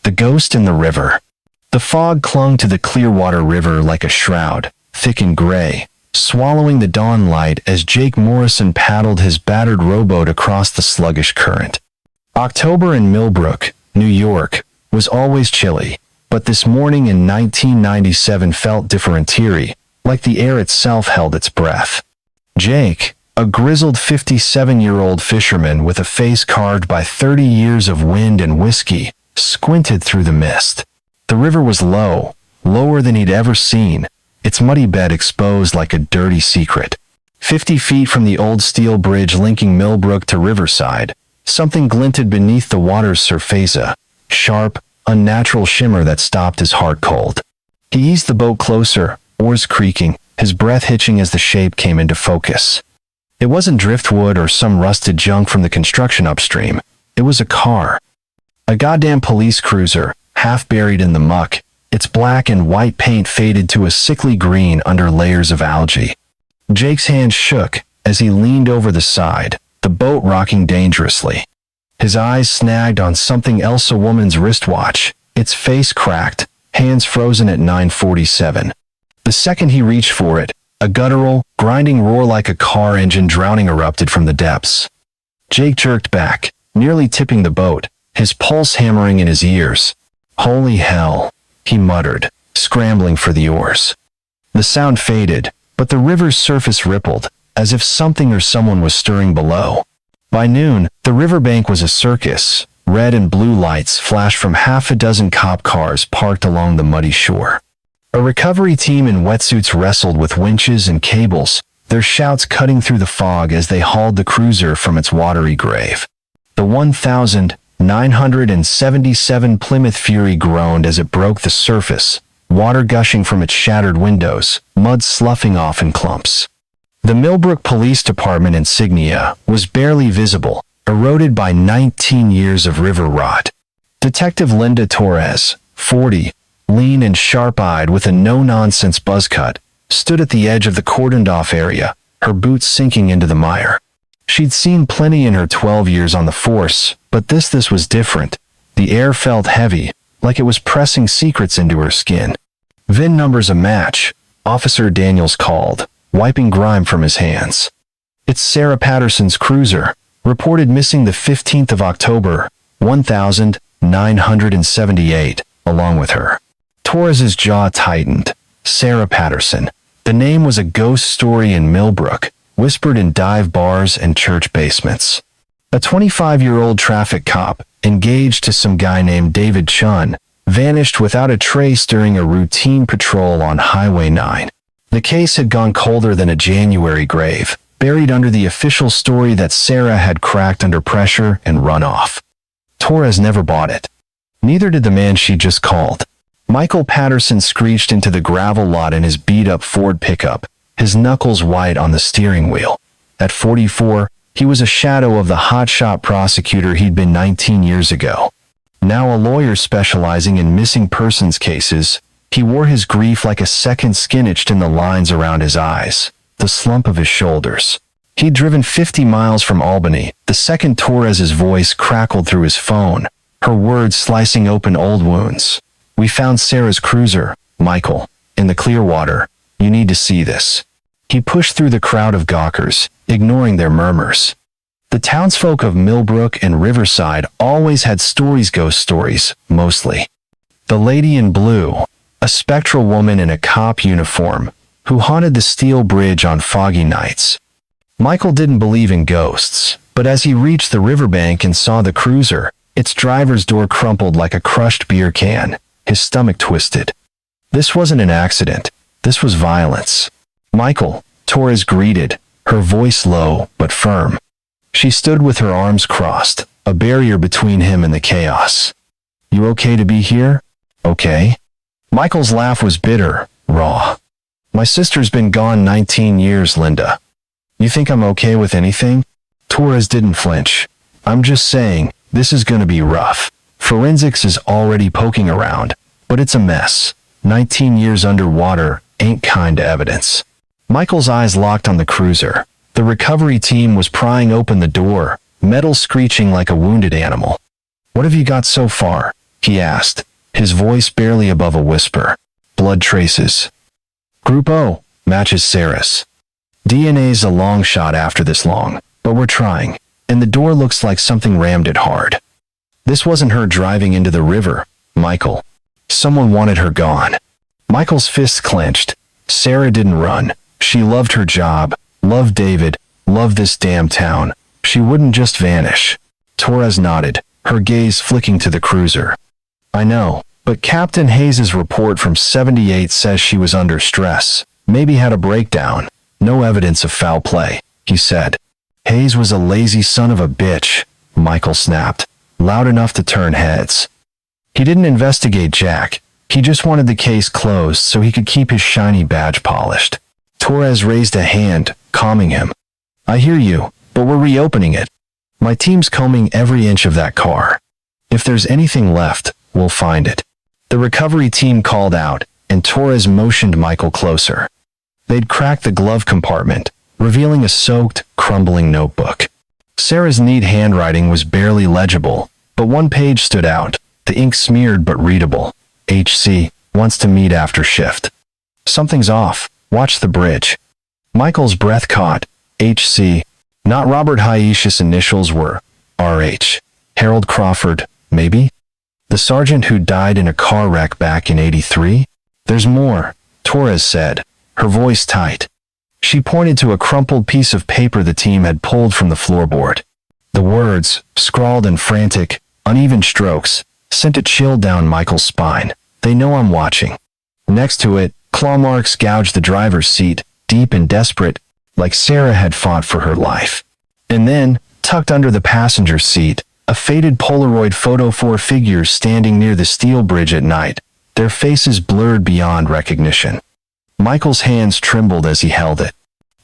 The ghost in the river. The fog clung to the Clearwater River like a shroud, thick and gray, swallowing the dawn light as Jake Morrison paddled his battered rowboat across the sluggish current. October in Millbrook, New York, was always chilly, but this morning in 1997 felt differentiary, like the air itself held its breath. Jake, a grizzled 57-year-old fisherman with a face carved by 30 years of wind and whiskey, squinted through the mist. The river was low, lower than he'd ever seen, its muddy bed exposed like a dirty secret. 50 feet from the old steel bridge linking Millbrook to Riverside, something glinted beneath the water's surface, a sharp, unnatural shimmer that stopped his heart cold. He eased the boat closer, oars creaking, his breath hitching as the shape came into focus. It wasn't driftwood or some rusted junk from the construction upstream. It was a car. A goddamn police cruiser, half buried in the muck, its black and white paint faded to a sickly green under layers of algae. Jake's hand shook as he leaned over the side, the boat rocking dangerously. His eyes snagged on something else, a woman's wristwatch, its face cracked, hands frozen at 9:47. The second he reached for it, a guttural, grinding roar like a car engine drowning erupted from the depths. Jake jerked back, nearly tipping the boat, his pulse hammering in his ears. "Holy hell," he muttered, scrambling for the oars. The sound faded, but the river's surface rippled, as if something or someone was stirring below. By noon, the riverbank was a circus. Red and blue lights flashed from half a dozen cop cars parked along the muddy shore. A recovery team in wetsuits wrestled with winches and cables, their shouts cutting through the fog as they hauled the cruiser from its watery grave. The 1,977 Plymouth Fury groaned as it broke the surface, water gushing from its shattered windows, mud sloughing off in clumps. The Millbrook Police Department insignia was barely visible, eroded by 19 years of river rot. Detective Linda Torres, 40, lean and sharp-eyed with a no-nonsense buzz cut, stood at the edge of the cordoned-off area, her boots sinking into the mire. She'd seen plenty in her 12 years on the force, but this was different. The air felt heavy, like it was pressing secrets into her skin. "VIN number's a match," Officer Daniels called, wiping grime from his hands. "It's Sarah Patterson's cruiser, reported missing the 15th of October, 1978, along with her." Torres's jaw tightened. Sarah Patterson. The name was a ghost story in Millbrook, whispered in dive bars and church basements. A 25-year-old traffic cop, engaged to some guy named David Chun, vanished without a trace during a routine patrol on Highway 9. The case had gone colder than a January grave, buried under the official story that Sarah had cracked under pressure and run off. Torres never bought it. Neither did the man she just called. Michael Patterson screeched into the gravel lot in his beat-up Ford pickup, his knuckles white on the steering wheel. At 44, he was a shadow of the hotshot prosecutor he'd been 19 years ago. Now a lawyer specializing in missing persons cases, he wore his grief like a second skin etched in the lines around his eyes, the slump of his shoulders. He'd driven 50 miles from Albany. The second Torres's voice crackled through his phone, her words slicing open old wounds. "We found Sarah's cruiser, Michael, in the Clearwater. You need to see this." He pushed through the crowd of gawkers, ignoring their murmurs. The townsfolk of Millbrook and Riverside always had stories, ghost stories, mostly. The lady in blue, a spectral woman in a cop uniform, who haunted the steel bridge on foggy nights. Michael didn't believe in ghosts, but as he reached the riverbank and saw the cruiser, its driver's door crumpled like a crushed beer can. His stomach twisted. This wasn't an accident. This was violence. "Michael," Torres greeted, her voice low but firm. She stood with her arms crossed, a barrier between him and the chaos. "You okay to be here?" "Okay." Michael's laugh was bitter, raw. "My sister's been gone 19 years, Linda. You think I'm okay with anything?" Torres didn't flinch. "I'm just saying, this is gonna be rough. Forensics is already poking around, but it's a mess. 19 years underwater ain't kind evidence." Michael's eyes locked on the cruiser. The recovery team was prying open the door, metal screeching like a wounded animal. "What have you got so far?" he asked, his voice barely above a whisper. Blood traces. Group O, matches Sarah's. DNA's a long shot after this long, but we're trying, and the door looks like something rammed it hard. This wasn't her driving into the river, Michael. Someone wanted her gone. Michael's fists clenched. Sarah didn't run. She loved her job, loved David, loved this damn town. She wouldn't just vanish. Torres nodded, her gaze flicking to the cruiser. I know, but Captain Hayes's report from 78 says she was under stress, maybe had a breakdown. No evidence of foul play, he said. Hayes was a lazy son of a bitch, Michael snapped, loud enough to turn heads. He didn't investigate Jack. He just wanted the case closed so he could keep his shiny badge polished. Torres raised a hand, calming him. I hear you, but we're reopening it. My team's combing every inch of that car. If there's anything left, we'll find it. The recovery team called out, and Torres motioned Michael closer. They'd cracked the glove compartment, revealing a soaked, crumbling notebook. Sarah's neat handwriting was barely legible, but one page stood out, the ink smeared but readable. HC wants to meet after shift. Something's off. Watch the bridge. Michael's breath caught. HC. Not Robert Haish's initials were RH. Harold Crawford, maybe? The sergeant who died in a car wreck back in '83? There's more, Torres said, her voice tight. She pointed to a crumpled piece of paper the team had pulled from the floorboard. The words, scrawled in frantic, uneven strokes, sent a chill down Michael's spine. They know I'm watching. Next to it, claw marks gouged the driver's seat, deep and desperate, like Sarah had fought for her life. And then, tucked under the passenger seat, a faded Polaroid photo, 4 figures standing near the steel bridge at night, their faces blurred beyond recognition. Michael's hands trembled as he held it.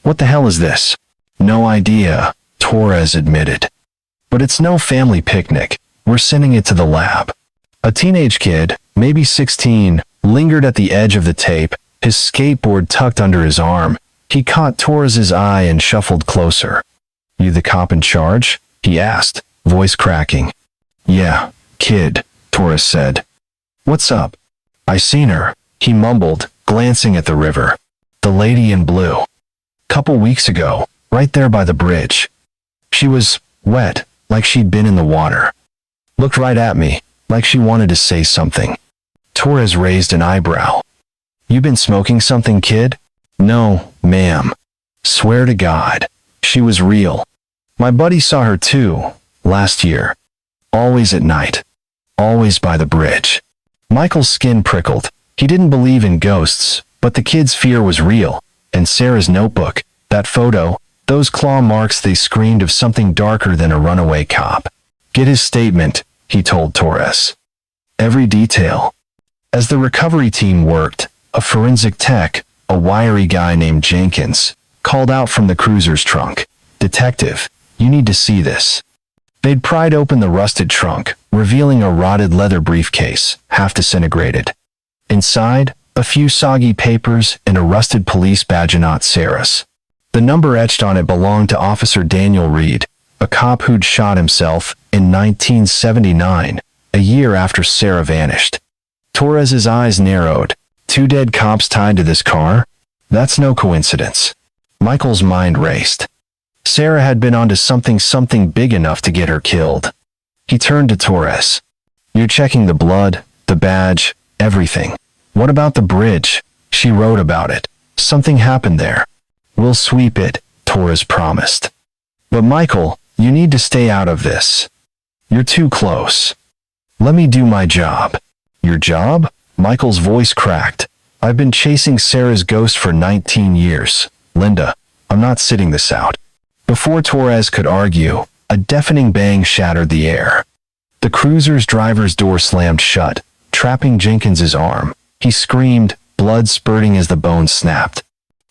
What the hell is this? No idea, Torres admitted. But it's no family picnic. We're sending it to the lab. A teenage kid, maybe 16, lingered at the edge of the tape, his skateboard tucked under his arm. He caught Torres's eye and shuffled closer. You the cop in charge? He asked, voice cracking. Yeah, kid, Torres said. What's up? I seen her, he mumbled, glancing at the river. The lady in blue. Couple weeks ago, right there by the bridge. She was wet, like she'd been in the water. Looked right at me, like she wanted to say something. Torres raised an eyebrow. You been smoking something, kid? No, ma'am. Swear to God. She was real. My buddy saw her too, last year. Always at night. Always by the bridge. Michael's skin prickled. He didn't believe in ghosts, but the kid's fear was real. And Sarah's notebook, that photo, those claw marks, they screamed of something darker than a runaway cop. Get his statement, he told Torres. Every detail. As the recovery team worked, a forensic tech, a wiry guy named Jenkins, called out from the cruiser's trunk. Detective, you need to see this. They'd pried open the rusted trunk, revealing a rotted leather briefcase, half disintegrated. Inside, a few soggy papers and a rusted police badge, not Sarah's. The number etched on it belonged to Officer Daniel Reed, a cop who'd shot himself in 1979, a year after Sarah vanished. Torres's eyes narrowed. 2 dead cops tied to this car? That's no coincidence. Michael's mind raced. Sarah had been onto something big enough to get her killed. He turned to Torres. You're checking the blood, the badge, everything. What about the bridge? She wrote about it. Something happened there. We'll sweep it, Torres promised. But Michael, you need to stay out of this. You're too close. Let me do my job. Your job? Michael's voice cracked. I've been chasing Sarah's ghost for 19 years. Linda, I'm not sitting this out. Before Torres could argue, a deafening bang shattered the air. The cruiser's driver's door slammed shut, trapping Jenkins's arm. He screamed, blood spurting as the bones snapped.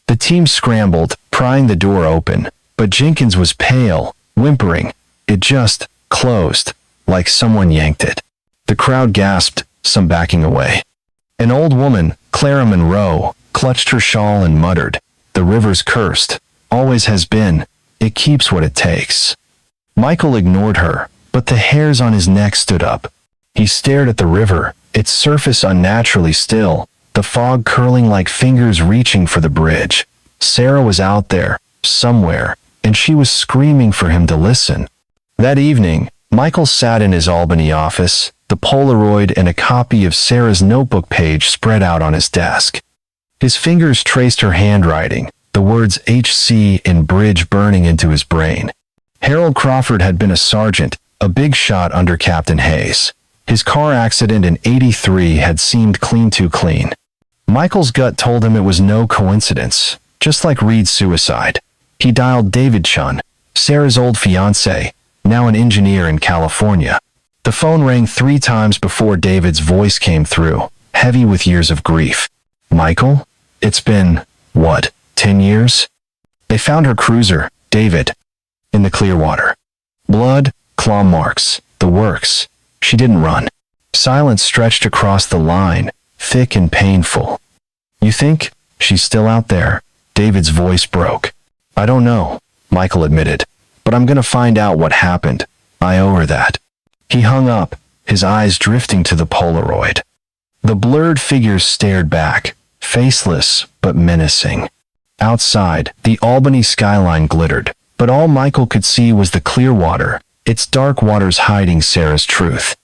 The team scrambled, prying the door open, but Jenkins was pale, whimpering. It just closed, like someone yanked it. The crowd gasped, some backing away. An old woman, Clara Monroe, clutched her shawl and muttered, "The river's cursed. Always has been. It keeps what it takes." Michael ignored her, but the hairs on his neck stood up. He stared at the river, its surface unnaturally still, the fog curling like fingers reaching for the bridge. Sarah was out there, somewhere, and she was screaming for him to listen. That evening, Michael sat in his Albany office, the Polaroid and a copy of Sarah's notebook page spread out on his desk. His fingers traced her handwriting, the words HC in bridge burning into his brain. Harold Crawford had been a sergeant, a big shot under Captain Hayes. His car accident in '83 had seemed too clean. Michael's gut told him it was no coincidence, just like Reed's suicide. He dialed David Chun, Sarah's old fiancé, now an engineer in California. The phone rang 3 times before David's voice came through, heavy with years of grief. Michael? It's been, 10 years? They found her cruiser, David, in the Clearwater. Blood, claw marks, the works. She didn't run. Silence stretched across the line, thick and painful. You think she's still out there? David's voice broke. I don't know, Michael admitted, but I'm gonna find out what happened. I owe her that. He hung up, his eyes drifting to the Polaroid. The blurred figures stared back, faceless but menacing. Outside, the Albany skyline glittered, but all Michael could see was the Clearwater, its dark waters hiding Sarah's truth.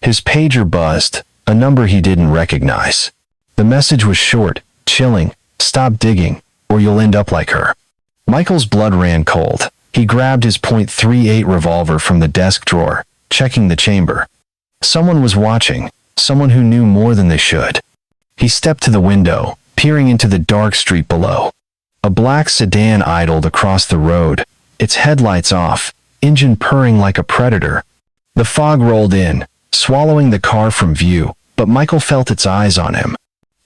His pager buzzed, a number he didn't recognize. The message was short, chilling. Stop digging, or you'll end up like her. Michael's blood ran cold. He grabbed his .38 revolver from the desk drawer, checking the chamber. Someone was watching, someone who knew more than they should. He stepped to the window, peering into the dark street below. A black sedan idled across the road, its headlights off, engine purring like a predator. The fog rolled in, swallowing the car from view, but Michael felt its eyes on him.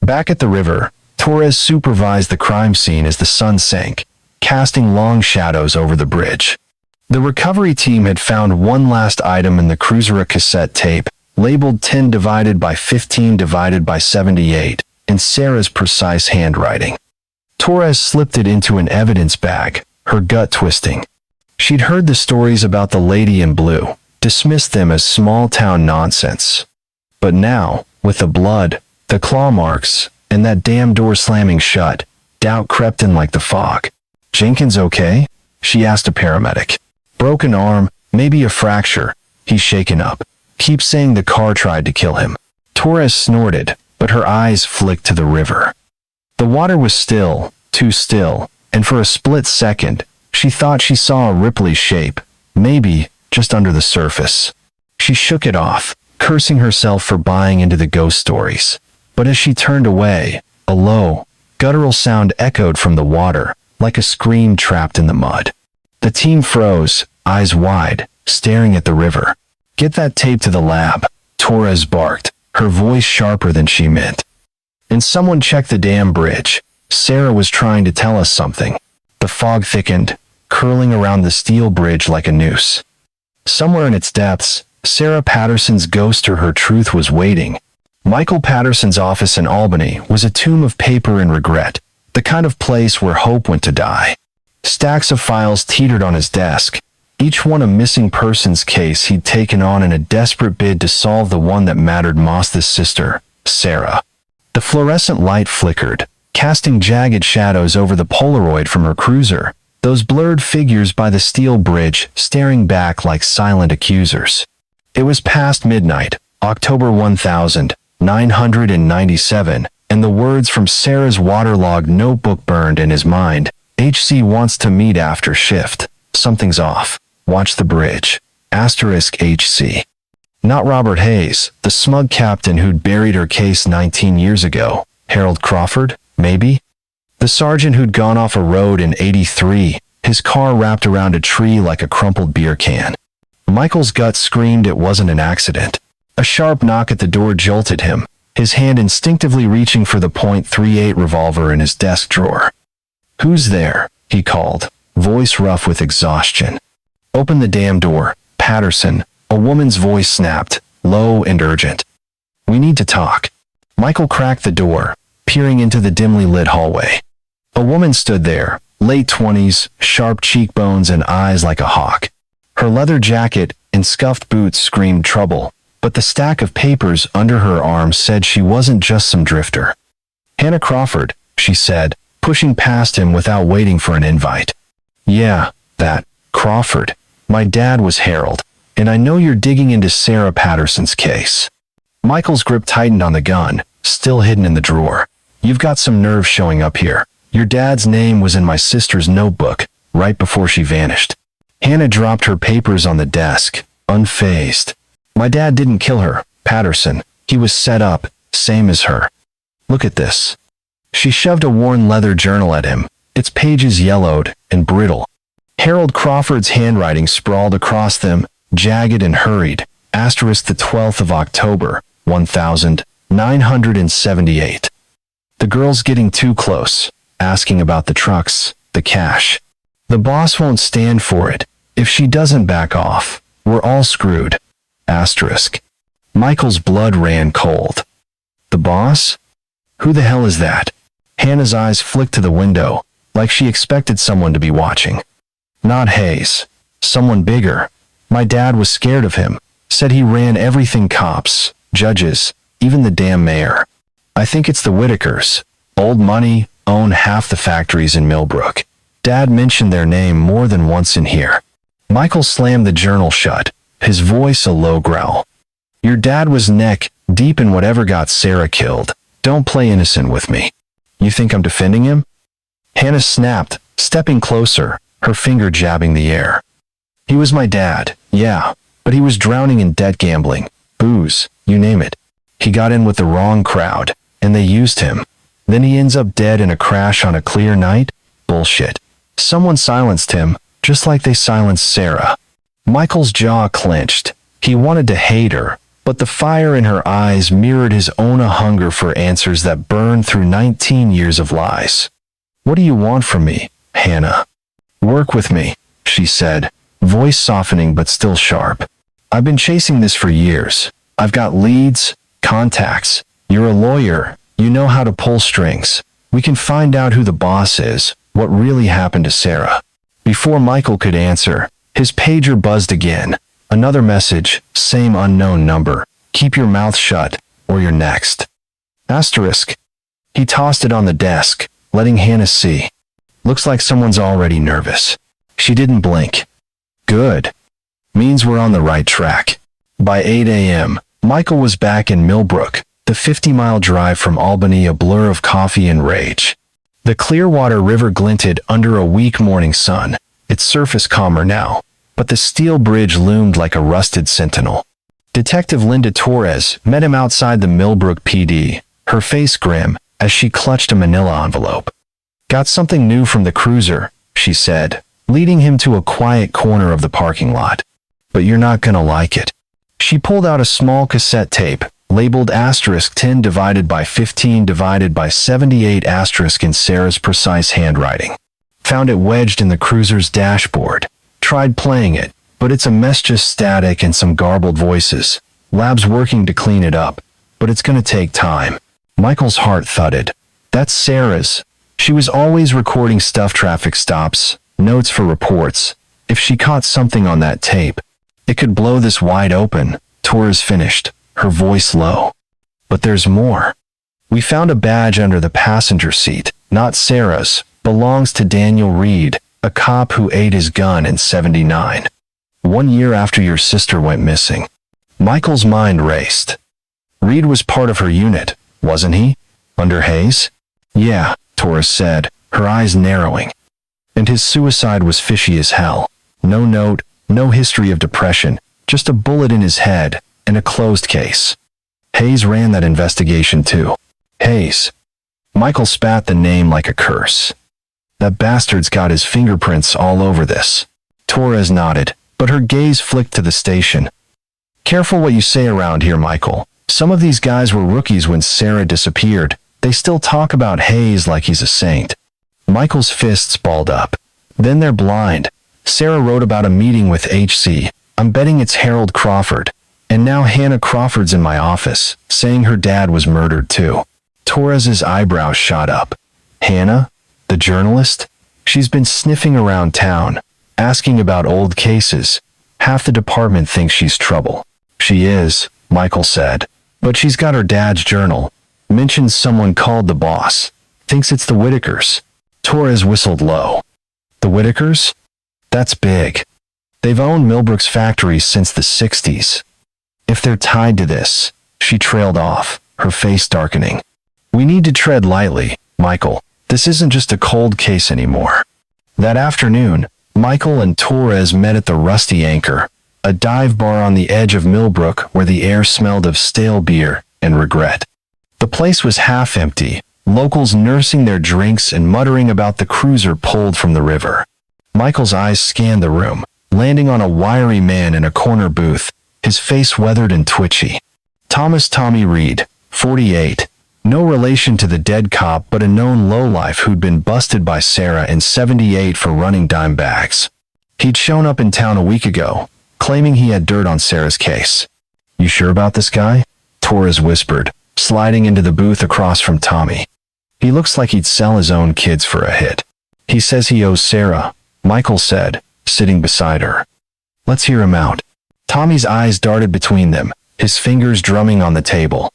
Back at the river, Torres supervised the crime scene as the sun sank, casting long shadows over the bridge. The recovery team had found one last item in the cruiser, a cassette tape, labeled 10 divided by 15 divided by 78, in Sarah's precise handwriting. Torres slipped it into an evidence bag, her gut twisting. She'd heard the stories about the lady in blue, dismissed them as small-town nonsense. But now, with the blood, the claw marks, and that damn door slamming shut, doubt crept in like the fog. Jenkins okay? She asked a paramedic. Broken arm, maybe a fracture. He's shaken up. Keep saying the car tried to kill him. Torres snorted, but her eyes flicked to the river. The water was still, too still, and for a split second, she thought she saw a Ripley shape, maybe just under the surface. She shook it off, cursing herself for buying into the ghost stories. But as she turned away, a low, guttural sound echoed from the water, like a scream trapped in the mud. The team froze, eyes wide, staring at the river. Get that tape to the lab, Torres barked, her voice sharper than she meant. And someone check the damn bridge. Sarah was trying to tell us something. The fog thickened, curling around the steel bridge like a noose. Somewhere in its depths, Sarah Patterson's ghost or her truth was waiting. Michael Patterson's office in Albany was a tomb of paper and regret, the kind of place where hope went to die. Stacks of files teetered on his desk, each one a missing persons case he'd taken on in a desperate bid to solve the one that mattered most: his sister, Sarah. The fluorescent light flickered, casting jagged shadows over the Polaroid from her cruiser, those blurred figures by the steel bridge staring back like silent accusers. It was past midnight, October 1997, and the words from Sarah's waterlogged notebook burned in his mind. HC wants to meet after shift. Something's off. Watch the bridge. *HC. Not Robert Hayes, the smug captain who'd buried her case 19 years ago. Harold Crawford, maybe? The sergeant who'd gone off a road in '83, his car wrapped around a tree like a crumpled beer can. Michael's gut screamed it wasn't an accident. A sharp knock at the door jolted him, his hand instinctively reaching for the .38 revolver in his desk drawer. Who's there? He called, voice rough with exhaustion. Open the damn door, Patterson, a woman's voice snapped, low and urgent. We need to talk. Michael cracked the door, peering into the dimly lit hallway. A woman stood there, late 20s, sharp cheekbones and eyes like a hawk. Her leather jacket and scuffed boots screamed trouble, but but the stack of papers under her arm said she wasn't just some drifter. "Hannah Crawford," she said, pushing past him without waiting for an invite. "Yeah, that, Crawford. My dad was Harold, and I know you're digging into Sarah Patterson's case." Michael's grip tightened on the gun, still hidden in the drawer. "You've got some nerve showing up here. Your dad's name was in my sister's notebook, right before she vanished." Hannah dropped her papers on the desk, unfazed. "My dad didn't kill her, Patterson. He was set up, same as her. Look at this." She shoved a worn leather journal at him, its pages yellowed and brittle. Harold Crawford's handwriting sprawled across them, jagged and hurried. Asterisk the 12th of October, 1978. "The girl's getting too close, asking about the trucks, the cash. The boss won't stand for it. If she doesn't back off, we're all screwed." Asterisk. Michael's blood ran cold. "The boss? Who the hell is that?" Hannah's eyes flicked to the window, like she expected someone to be watching. "Not Hayes. Someone bigger. My dad was scared of him. Said he ran everything, cops, judges, even the damn mayor. I think it's the Whitakers. Old money, own half the factories in Millbrook. Dad mentioned their name more than once in here." Michael slammed the journal shut, his voice a low growl. "Your dad was neck deep in whatever got Sarah killed. Don't play innocent with me. You think I'm defending him?" Hannah snapped, stepping closer, her finger jabbing the air. "He was my dad, yeah, but he was drowning in debt, gambling, booze, you name it. He got in with the wrong crowd, and they used him. Then he ends up dead in a crash on a clear night? Bullshit. Someone silenced him, just like they silenced Sarah." Michael's jaw clenched. He wanted to hate her, but the fire in her eyes mirrored his own hunger for answers that burned through 19 years of lies. "What do you want from me, Hannah?" "Work with me," she said, voice softening but still sharp. "I've been chasing this for years. I've got leads, contacts. You're a lawyer. You know how to pull strings. We can find out who the boss is, what really happened to Sarah." Before Michael could answer, his pager buzzed again. Another message, same unknown number. "Keep your mouth shut, or you're next." Asterisk. He tossed it on the desk, letting Hannah see. "Looks like someone's already nervous." She didn't blink. "Good. Means we're on the right track." By 8 a.m., Michael was back in Millbrook, the 50-mile drive from Albany a blur of coffee and rage. The Clearwater River glinted under a weak morning sun, its surface calmer now, but the steel bridge loomed like a rusted sentinel. Detective Linda Torres met him outside the Millbrook PD, her face grim, as she clutched a manila envelope. "Got something new from the cruiser," she said, leading him to a quiet corner of the parking lot. "But you're not gonna like it." She pulled out a small cassette tape, labeled asterisk 10 divided by 15 divided by 78 asterisk in Sarah's precise handwriting. Found it wedged in the cruiser's dashboard. Tried playing it, but it's a mess, just static and some garbled voices. Lab's working to clean it up, but it's gonna take time. Michael's heart thudded. That's Sarah's. She was always recording stuff, traffic stops, notes for reports. If she caught something on that tape, it could blow this wide open. Torres finished, her voice low. "But there's more. We found a badge under the passenger seat, not Sarah's, belongs to Daniel Reed, a cop who ate his gun in '79. 1 year after your sister went missing." Michael's mind raced. Reed was part of her unit, wasn't he? Under Hayes? "Yeah," Torres said, her eyes narrowing. "And his suicide was fishy as hell. No note, no history of depression, just a bullet in his head, and a closed case. Hayes ran that investigation too." "Hayes." Michael spat the name like a curse. "That bastard's got his fingerprints all over this." Torres nodded, but her gaze flicked to the station. "Careful what you say around here, Michael. Some of these guys were rookies when Sarah disappeared. They still talk about Hayes like he's a saint." Michael's fists balled up. "Then they're blind. Sarah wrote about a meeting with HC. I'm betting it's Harold Crawford. And now Hannah Crawford's in my office, saying her dad was murdered too." Torres's eyebrows shot up. "Hannah? The journalist? She's been sniffing around town, asking about old cases. Half the department thinks she's trouble." "She is. Michael said. But she's got her dad's journal. Mentions someone called the boss. Thinks it's the Whitakers. Torres whistled low. The Whitakers? That's big. They've owned Millbrook's factories since the 60s. If they're tied to this, she trailed off, her face darkening. We need to tread lightly, Michael. This isn't just a cold case anymore. That afternoon, Michael and Torres met at the Rusty Anchor, a dive bar on the edge of Millbrook where the air smelled of stale beer and regret. The place was half empty, locals nursing their drinks and muttering about the cruiser pulled from the river. Michael's eyes scanned the room, landing on a wiry man in a corner booth, his face weathered and twitchy. Thomas Tommy Reed, 48. No relation to the dead cop but a known lowlife who'd been busted by Sarah in 78 for running dime bags. He'd shown up in town a week ago, claiming he had dirt on Sarah's case. You sure about this guy? Torres whispered, sliding into the booth across from Tommy. He looks like he'd sell his own kids for a hit. He says he owes Sarah, Michael said, sitting beside her. Let's hear him out. Tommy's eyes darted between them, his fingers drumming on the table.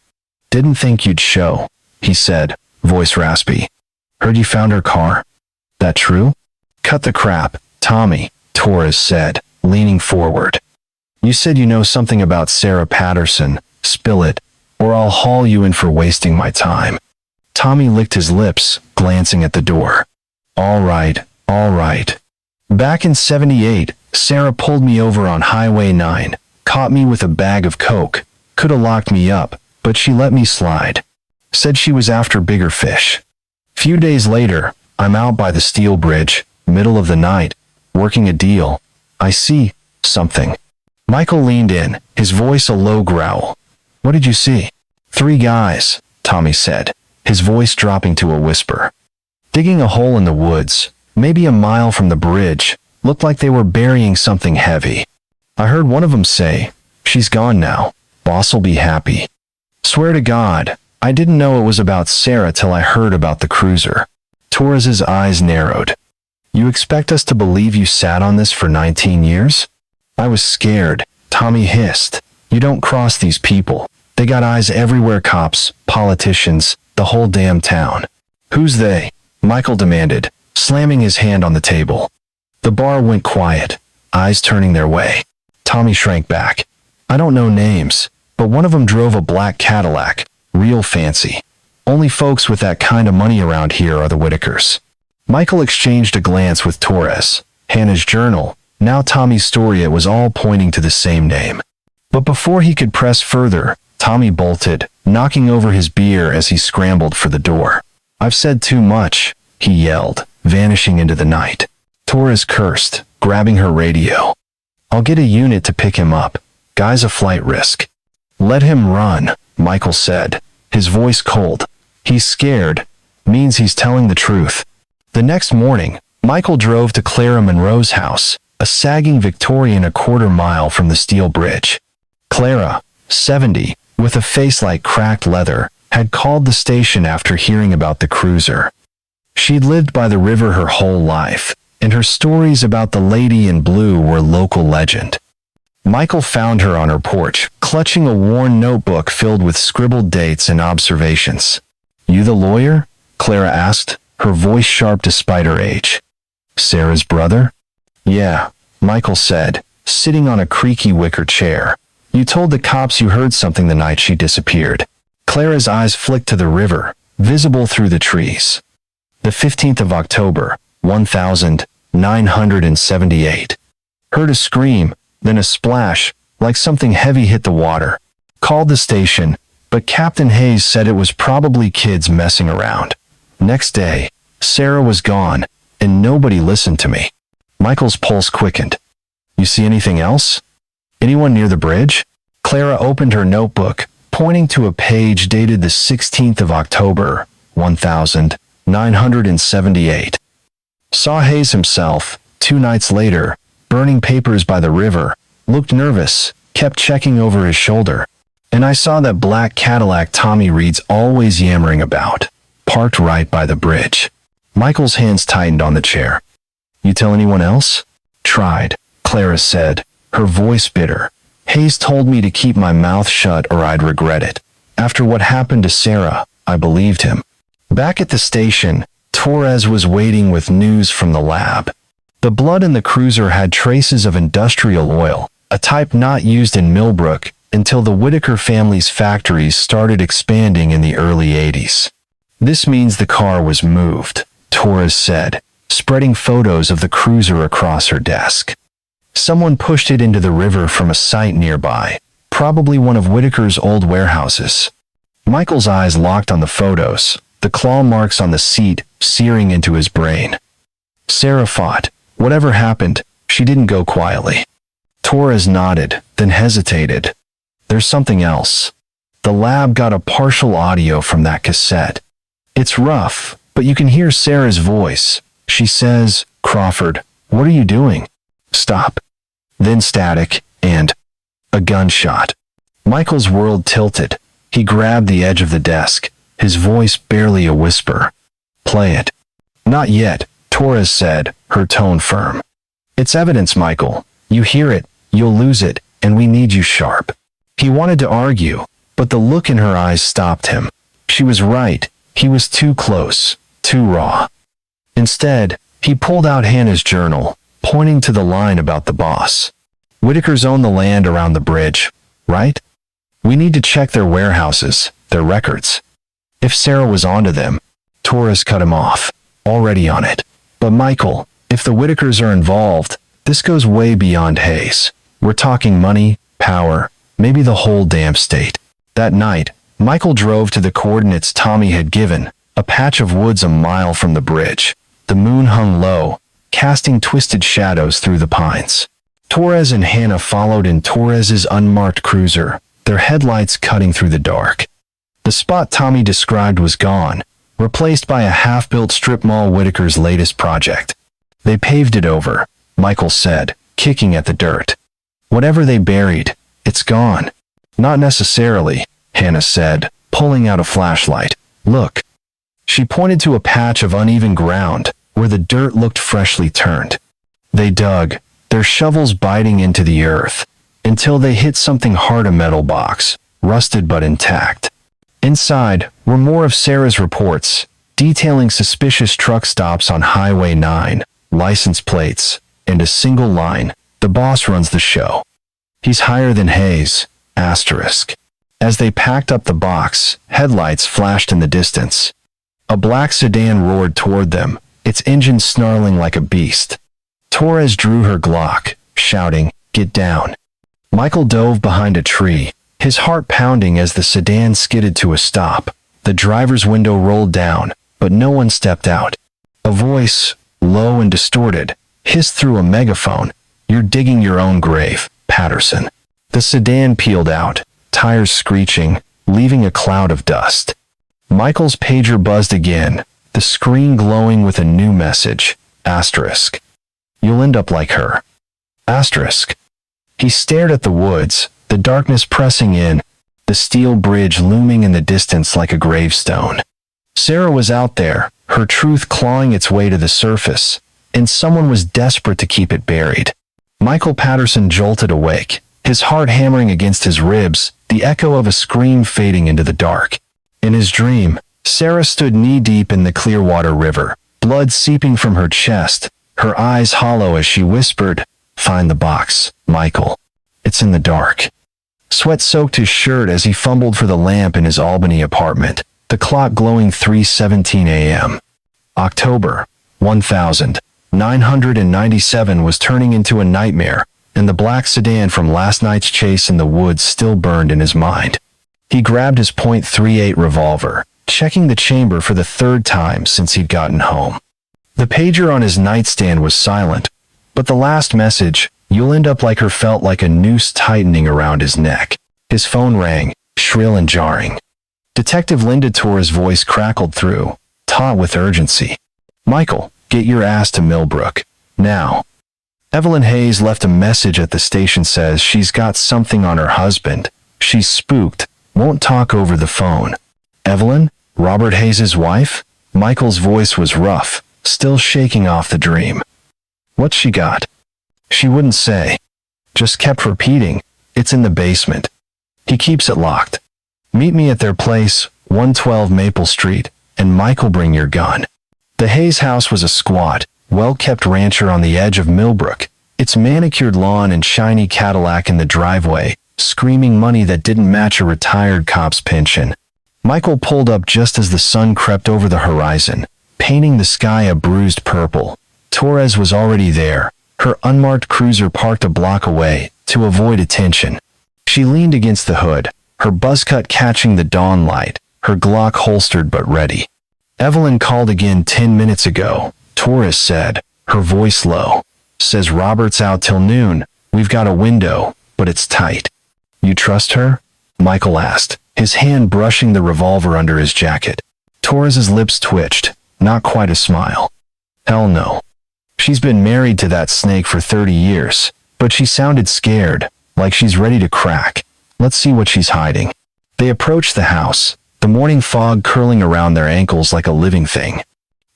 Didn't think you'd show, he said, voice raspy. Heard you found her car? That true? Cut the crap, Tommy, Torres said, leaning forward. You said you know something about Sarah Patterson. Spill it, or I'll haul you in for wasting my time. Tommy licked his lips, glancing at the door. All right, all right. Back in 78, Sarah pulled me over on Highway 9, caught me with a bag of coke, coulda locked me up, but she let me slide. Said she was after bigger fish. Few days later, I'm out by the steel bridge, middle of the night, working a deal. I see something. Michael leaned in, his voice a low growl. What did you see? 3 guys, Tommy said, his voice dropping to a whisper. Digging a hole in the woods, maybe a mile from the bridge, looked like they were burying something heavy. I heard one of them say, she's gone now, boss'll be happy. Swear to God, I didn't know it was about Sarah till I heard about the cruiser. Torres's eyes narrowed. You expect us to believe you sat on this for 19 years? I was scared, Tommy hissed. You don't cross these people. They got eyes everywhere, cops, politicians, the whole damn town. Who's they? Michael demanded, slamming his hand on the table. The bar went quiet, eyes turning their way. Tommy shrank back. I don't know names, but one of them drove a black Cadillac, real fancy. Only folks with that kind of money around here are the Whitakers. Michael exchanged a glance with Torres. Hannah's journal, now Tommy's story, it was all pointing to the same name. But before he could press further, Tommy bolted, knocking over his beer as he scrambled for the door. I've said too much, he yelled, vanishing into the night. Torres cursed, grabbing her radio. I'll get a unit to pick him up. Guy's a flight risk. Let him run, Michael said, his voice cold. He's scared. Means he's telling the truth. The next morning, Michael drove to Clara Monroe's house, a sagging Victorian a quarter mile from the steel bridge. Clara, 70, with a face like cracked leather, had called the station after hearing about the cruiser. She'd lived by the river her whole life, and her stories about the lady in blue were local legend. Michael found her on her porch, clutching a worn notebook filled with scribbled dates and observations. You the lawyer? Clara asked, her voice sharp despite her age. Sarah's brother? Yeah, Michael said, sitting on a creaky wicker chair. You told the cops you heard something the night she disappeared. Clara's eyes flicked to the river, visible through the trees. The 15th of October, 1978. Heard a scream, then a splash, like something heavy hit the water. Called the station, but Captain Hayes said it was probably kids messing around. Next day, Sarah was gone, and nobody listened to me. Michael's pulse quickened. You see anything else? Anyone near the bridge? Clara opened her notebook, pointing to a page dated the 16th of October, 1978. Saw Hayes himself, 2 nights later, burning papers by the river, looked nervous, kept checking over his shoulder. And I saw that black Cadillac Tommy Reed's always yammering about, parked right by the bridge. Michael's hands tightened on the chair. You tell anyone else? Tried, Clara said, her voice bitter. Hayes told me to keep my mouth shut or I'd regret it. After what happened to Sarah, I believed him. Back at the station, Torres was waiting with news from the lab. The blood in the cruiser had traces of industrial oil, a type not used in Millbrook until the Whitaker family's factories started expanding in the early 80s. This means the car was moved, Torres said, spreading photos of the cruiser across her desk. Someone pushed it into the river from a site nearby, probably one of Whitaker's old warehouses. Michael's eyes locked on the photos, the claw marks on the seat searing into his brain. Sarah fought. Whatever happened, she didn't go quietly. Torres nodded, then hesitated. There's something else. The lab got a partial audio from that cassette. It's rough, but you can hear Sarah's voice. She says, "Crawford, what are you doing?" Stop. Then static, and a gunshot. Michael's world tilted. He grabbed the edge of the desk, his voice barely a whisper. Play it. Not yet, Torres said, her tone firm. It's evidence, Michael. You hear it, you'll lose it, and we need you sharp. He wanted to argue, but the look in her eyes stopped him. She was right. He was too close, too raw. Instead, he pulled out Hannah's journal, pointing to the line about the boss. Whitakers own the land around the bridge, right? We need to check their warehouses, their records. If Sarah was onto them, Torres cut him off, already on it. But Michael, if the Whitakers are involved, this goes way beyond Hayes. We're talking money, power, maybe the whole damn state. That night, Michael drove to the coordinates Tommy had given, a patch of woods a mile from the bridge. The moon hung low, casting twisted shadows through the pines. Torres and Hannah followed in Torres's unmarked cruiser, their headlights cutting through the dark. The spot Tommy described was gone, replaced by a half-built strip mall, Whitaker's latest project. They paved it over, Michael said, kicking at the dirt. Whatever they buried, it's gone. Not necessarily, Hannah said, pulling out a flashlight. Look. She pointed to a patch of uneven ground, where the dirt looked freshly turned. They dug, their shovels biting into the earth, until they hit something hard, a metal box, rusted but intact. Inside were more of Sarah's reports, detailing suspicious truck stops on Highway 9, license plates, and a single line, "The boss runs the show. He's higher than Hayes, asterisk." As they packed up the box, headlights flashed in the distance. A black sedan roared toward them, its engine snarling like a beast. Torres drew her Glock, shouting, "Get down." Michael dove behind a tree, his heart pounding as the sedan skidded to a stop. The driver's window rolled down, but no one stepped out. A voice, low and distorted, hissed through a megaphone, "You're digging your own grave, Patterson." The sedan peeled out, tires screeching, leaving a cloud of dust. Michael's pager buzzed again, the screen glowing with a new message, asterisk. "You'll end up like her." Asterisk. He stared at the woods, the darkness pressing in, the steel bridge looming in the distance like a gravestone. Sarah was out there, her truth clawing its way to the surface, and someone was desperate to keep it buried. Michael Patterson jolted awake, his heart hammering against his ribs, the echo of a scream fading into the dark. In his dream, Sarah stood knee-deep in the Clearwater River, blood seeping from her chest, her eyes hollow as she whispered, "Find the box, Michael. It's in the dark." Sweat soaked his shirt as he fumbled for the lamp in his Albany apartment, the clock glowing 3:17 a.m. October 1997 was turning into a nightmare, and the black sedan from last night's chase in the woods still burned in his mind. He grabbed his .38 revolver, checking the chamber for the third time since he'd gotten home. The pager on his nightstand was silent, but the last message, "You'll end up like her," felt like a noose tightening around his neck. His phone rang, shrill and jarring. Detective Linda Torres' voice crackled through, taut with urgency. "Michael, get your ass to Millbrook, now. Evelyn Hayes left a message at the station, says she's got something on her husband. She's spooked, won't talk over the phone." "Evelyn? Robert Hayes' wife?" Michael's voice was rough, still shaking off the dream. "What's she got?" "She wouldn't say. Just kept repeating, It's in the basement. He keeps it locked. Meet me at their place, 112 Maple Street, and Michael, bring your gun. The Hayes house was a squat, well-kept rancher on the edge of Millbrook, its manicured lawn and shiny Cadillac in the driveway, screaming money that didn't match a retired cop's pension. Michael pulled up just as the sun crept over the horizon, painting the sky a bruised purple. Torres was already there, her unmarked cruiser parked a block away, to avoid attention. She leaned against the hood, her buzzcut catching the dawn light, her Glock holstered but ready. Evelyn called again 10 minutes ago, Torres said, her voice low. Says Robert's out till noon. We've got a window, but it's tight. You trust her? Michael asked, his hand brushing the revolver under his jacket. Torres's lips twitched, not quite a smile. Hell no. She's been married to that snake for 30 years, but she sounded scared, like she's ready to crack. Let's see what she's hiding. They approached the house, the morning fog curling around their ankles like a living thing.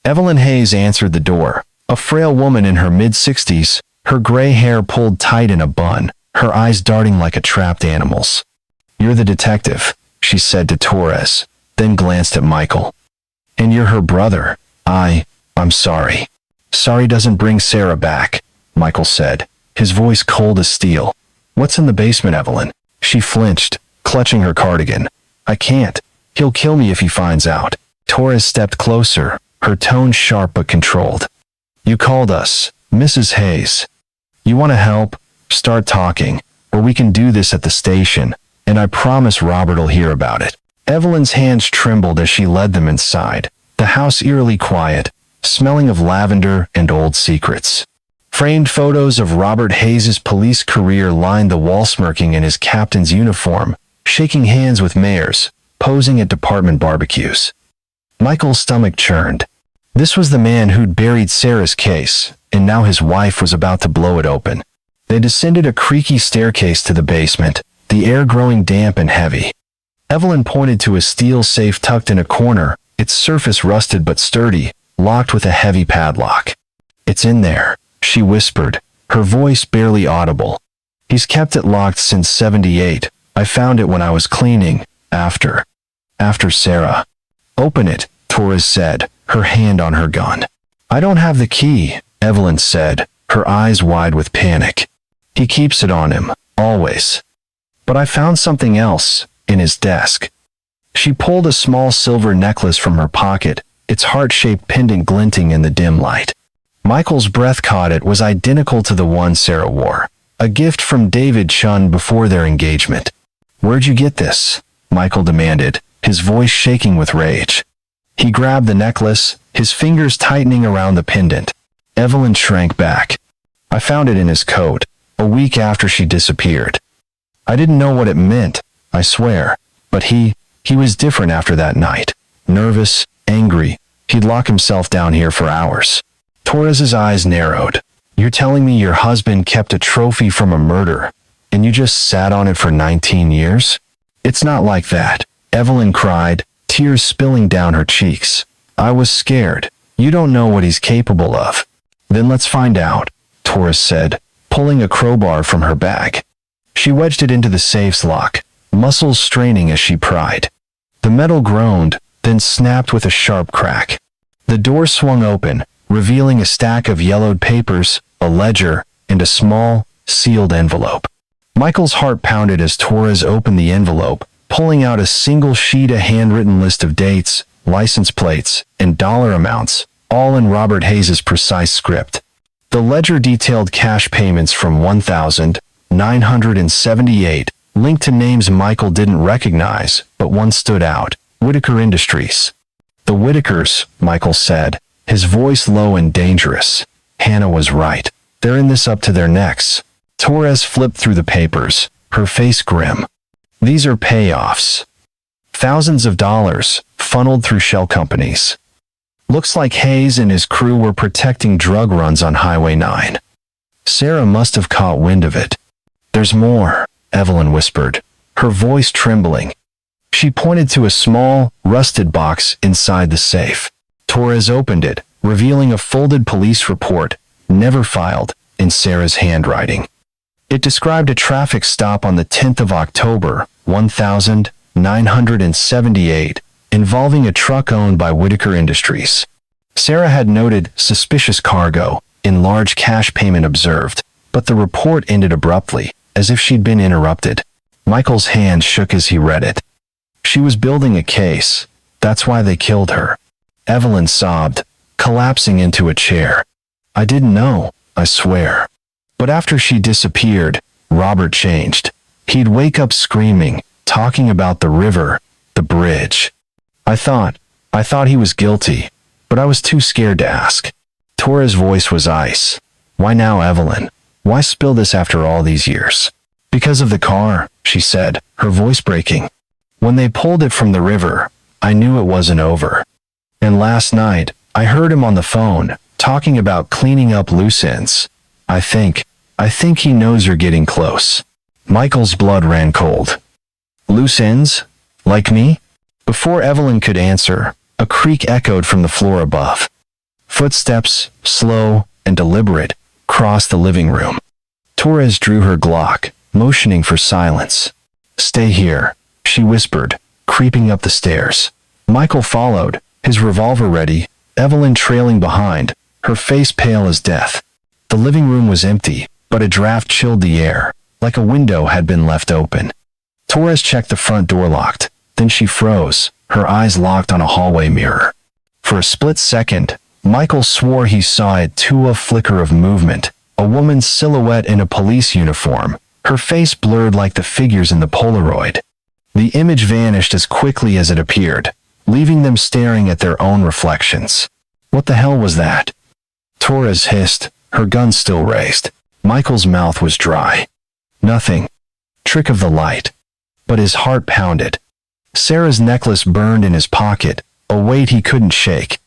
Evelyn Hayes answered the door, a frail woman in her mid-60s, her gray hair pulled tight in a bun, her eyes darting like a trapped animal's. You're the detective, she said to Torres, then glanced at Michael. And you're her brother. I'm sorry. Sorry doesn't bring Sarah back, Michael said, his voice cold as steel. What's in the basement, Evelyn? She flinched, clutching her cardigan. I can't. He'll kill me if he finds out. Torres stepped closer, her tone sharp but controlled. You called us, Mrs. Hayes. You want to help? Start talking, or we can do this at the station, and I promise Robert'll hear about it. Evelyn's hands trembled as she led them inside, the house eerily quiet, smelling of lavender and old secrets. Framed photos of Robert Hayes's police career lined the wall, smirking in his captain's uniform, shaking hands with mayors, posing at department barbecues. Michael's stomach churned. This was the man who'd buried Sarah's case, and now his wife was about to blow it open. They descended a creaky staircase to the basement, the air growing damp and heavy. Evelyn pointed to a steel safe tucked in a corner, its surface rusted but sturdy, locked with a heavy padlock. It's in there, she whispered, her voice barely audible. He's kept it locked since '78. I found it when I was cleaning, after Sarah. Open it, Torres said, her hand on her gun. I don't have the key, Evelyn said, her eyes wide with panic. He keeps it on him, always. But I found something else, in his desk. She pulled a small silver necklace from her pocket, its heart-shaped pendant glinting in the dim light. Michael's breath caught it. Was identical to the one Sarah wore, a gift from David Chun before their engagement. Where'd you get this? Michael demanded, his voice shaking with rage. He grabbed the necklace, his fingers tightening around the pendant. Evelyn shrank back. I found it in his coat, a week after she disappeared. I didn't know what it meant, I swear, but he was different after that night. Nervous, angry, he'd lock himself down here for hours. Torres's eyes narrowed. You're telling me your husband kept a trophy from a murder, and you just sat on it for 19 years? It's not like that, Evelyn cried, tears spilling down her cheeks. I was scared. You don't know what he's capable of. Then let's find out, Torres said, pulling a crowbar from her bag. She wedged it into the safe's lock, muscles straining as she pried. The metal groaned, then snapped with a sharp crack. The door swung open, revealing a stack of yellowed papers, a ledger, and a small, sealed envelope. Michael's heart pounded as Torres opened the envelope, pulling out a single sheet, a handwritten list of dates, license plates, and dollar amounts, all in Robert Hayes's precise script. The ledger detailed cash payments from 1,978, linked to names Michael didn't recognize, but one stood out, Whitaker Industries. The Whitakers, Michael said, his voice low and dangerous. Hannah was right. They're in this up to their necks. Torres flipped through the papers, her face grim. These are payoffs. Thousands of dollars, funneled through shell companies. Looks like Hayes and his crew were protecting drug runs on Highway 9. Sarah must have caught wind of it. There's more, Evelyn whispered, her voice trembling. She pointed to a small, rusted box inside the safe. Torres opened it, revealing a folded police report, never filed, in Sarah's handwriting. It described a traffic stop on the 10th of October, 1978, involving a truck owned by Whitaker Industries. Sarah had noted suspicious cargo in large cash payment observed, but the report ended abruptly, as if she'd been interrupted. Michael's hand shook as he read it. She was building a case. That's why they killed her. Evelyn sobbed, collapsing into a chair. I didn't know, I swear. But after she disappeared, Robert changed. He'd wake up screaming, talking about the river, the bridge. I thought he was guilty, but I was too scared to ask. Tora's voice was ice. Why now, Evelyn? Why spill this after all these years? Because of the car, she said, her voice breaking. When they pulled it from the river, I knew it wasn't over. And last night, I heard him on the phone, talking about cleaning up loose ends. I think he knows you're getting close. Michael's blood ran cold. Loose ends? Like me? Before Evelyn could answer, a creak echoed from the floor above. Footsteps, slow and deliberate, crossed the living room. Torres drew her Glock, motioning for silence. Stay here, she whispered, creeping up the stairs. Michael followed, his revolver ready, Evelyn trailing behind, her face pale as death. The living room was empty, but a draft chilled the air, like a window had been left open. Torres checked the front door locked, then she froze, her eyes locked on a hallway mirror. For a split second, Michael swore he saw it too, a flicker of movement, a woman's silhouette in a police uniform, her face blurred like the figures in the Polaroid. The image vanished as quickly as it appeared, leaving them staring at their own reflections. What the hell was that? Torres hissed, her gun still raised. Michael's mouth was dry. Nothing. Trick of the light. But his heart pounded. Sarah's necklace burned in his pocket, a weight he couldn't shake.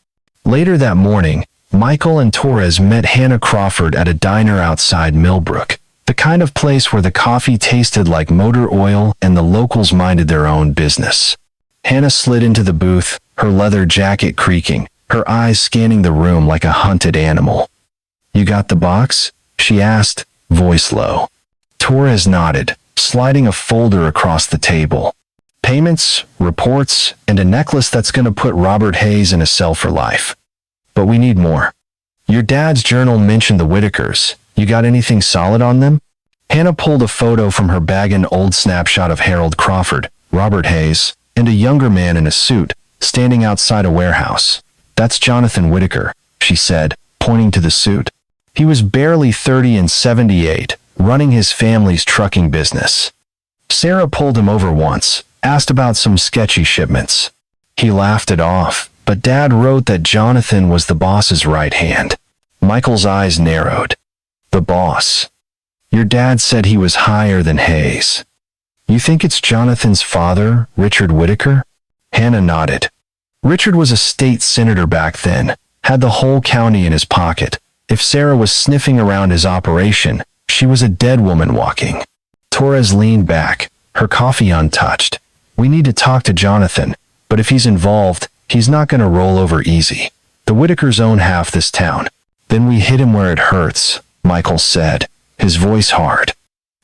Later that morning, Michael and Torres met Hannah Crawford at a diner outside Millbrook, the kind of place where the coffee tasted like motor oil and the locals minded their own business. Hannah slid into the booth, her leather jacket creaking, her eyes scanning the room like a hunted animal. You got the box? She asked, voice low. Torres nodded, sliding a folder across the table. Payments, reports, and a necklace that's going to put Robert Hayes in a cell for life. But we need more. Your dad's journal mentioned the Whitakers. You got anything solid on them? Hannah pulled a photo from her bag, an old snapshot of Harold Crawford, Robert Hayes, and a younger man in a suit, standing outside a warehouse. That's Jonathan Whitaker, she said, pointing to the suit. He was barely 30 and 78, running his family's trucking business. Sarah pulled him over once, asked about some sketchy shipments. He laughed it off, but Dad wrote that Jonathan was the boss's right hand. Michael's eyes narrowed. The boss. Your dad said he was higher than Hayes. You think it's Jonathan's father, Richard Whitaker? Hannah nodded. Richard was a state senator back then, had the whole county in his pocket. If Sarah was sniffing around his operation, she was a dead woman walking. Torres leaned back, her coffee untouched. We need to talk to Jonathan, but if he's involved, he's not going to roll over easy. The Whitakers own half this town. Then we hit him where it hurts, Michael said, his voice hard.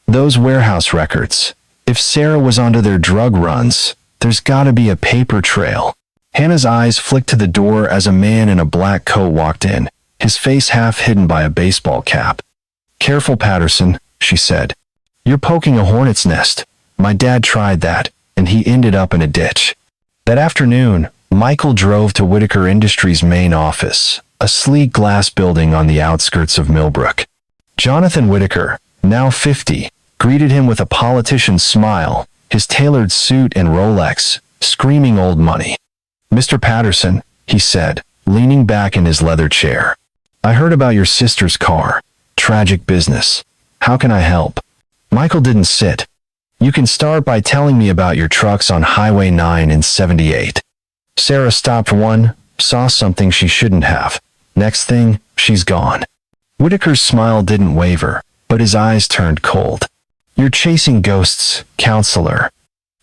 Those warehouse records. If Sarah was onto their drug runs, there's gotta be a paper trail. Hannah's eyes flicked to the door as a man in a black coat walked in, his face half hidden by a baseball cap. Careful, Patterson, she said. You're poking a hornet's nest. My dad tried that, and he ended up in a ditch. That afternoon, Michael drove to Whitaker Industries' main office, a sleek glass building on the outskirts of Millbrook. Jonathan Whitaker, now 50, greeted him with a politician's smile, his tailored suit and Rolex, screaming old money. Mr. Patterson, he said, leaning back in his leather chair. I heard about your sister's car. Tragic business. How can I help? Michael didn't sit. You can start by telling me about your trucks on Highway 9 and 78. Sarah stopped one, saw something she shouldn't have. Next thing, she's gone. Whitaker's smile didn't waver, but his eyes turned cold. You're chasing ghosts, counselor.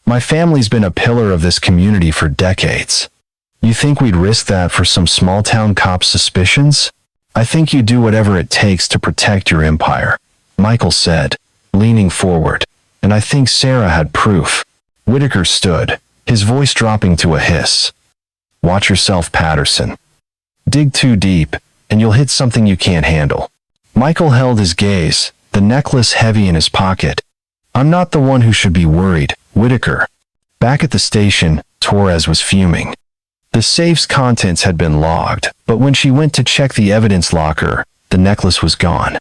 My family's been a pillar of this community for decades. You think we'd risk that for some small-town cop's suspicions? I think you do whatever it takes to protect your empire, Michael said, leaning forward. And I think Sarah had proof. Whitaker stood, his voice dropping to a hiss. Watch yourself, Patterson. Dig too deep, and you'll hit something you can't handle. Michael held his gaze, the necklace heavy in his pocket. I'm not the one who should be worried, Whitaker. Back at the station, Torres was fuming. The safe's contents had been logged, but when she went to check the evidence locker, the necklace was gone.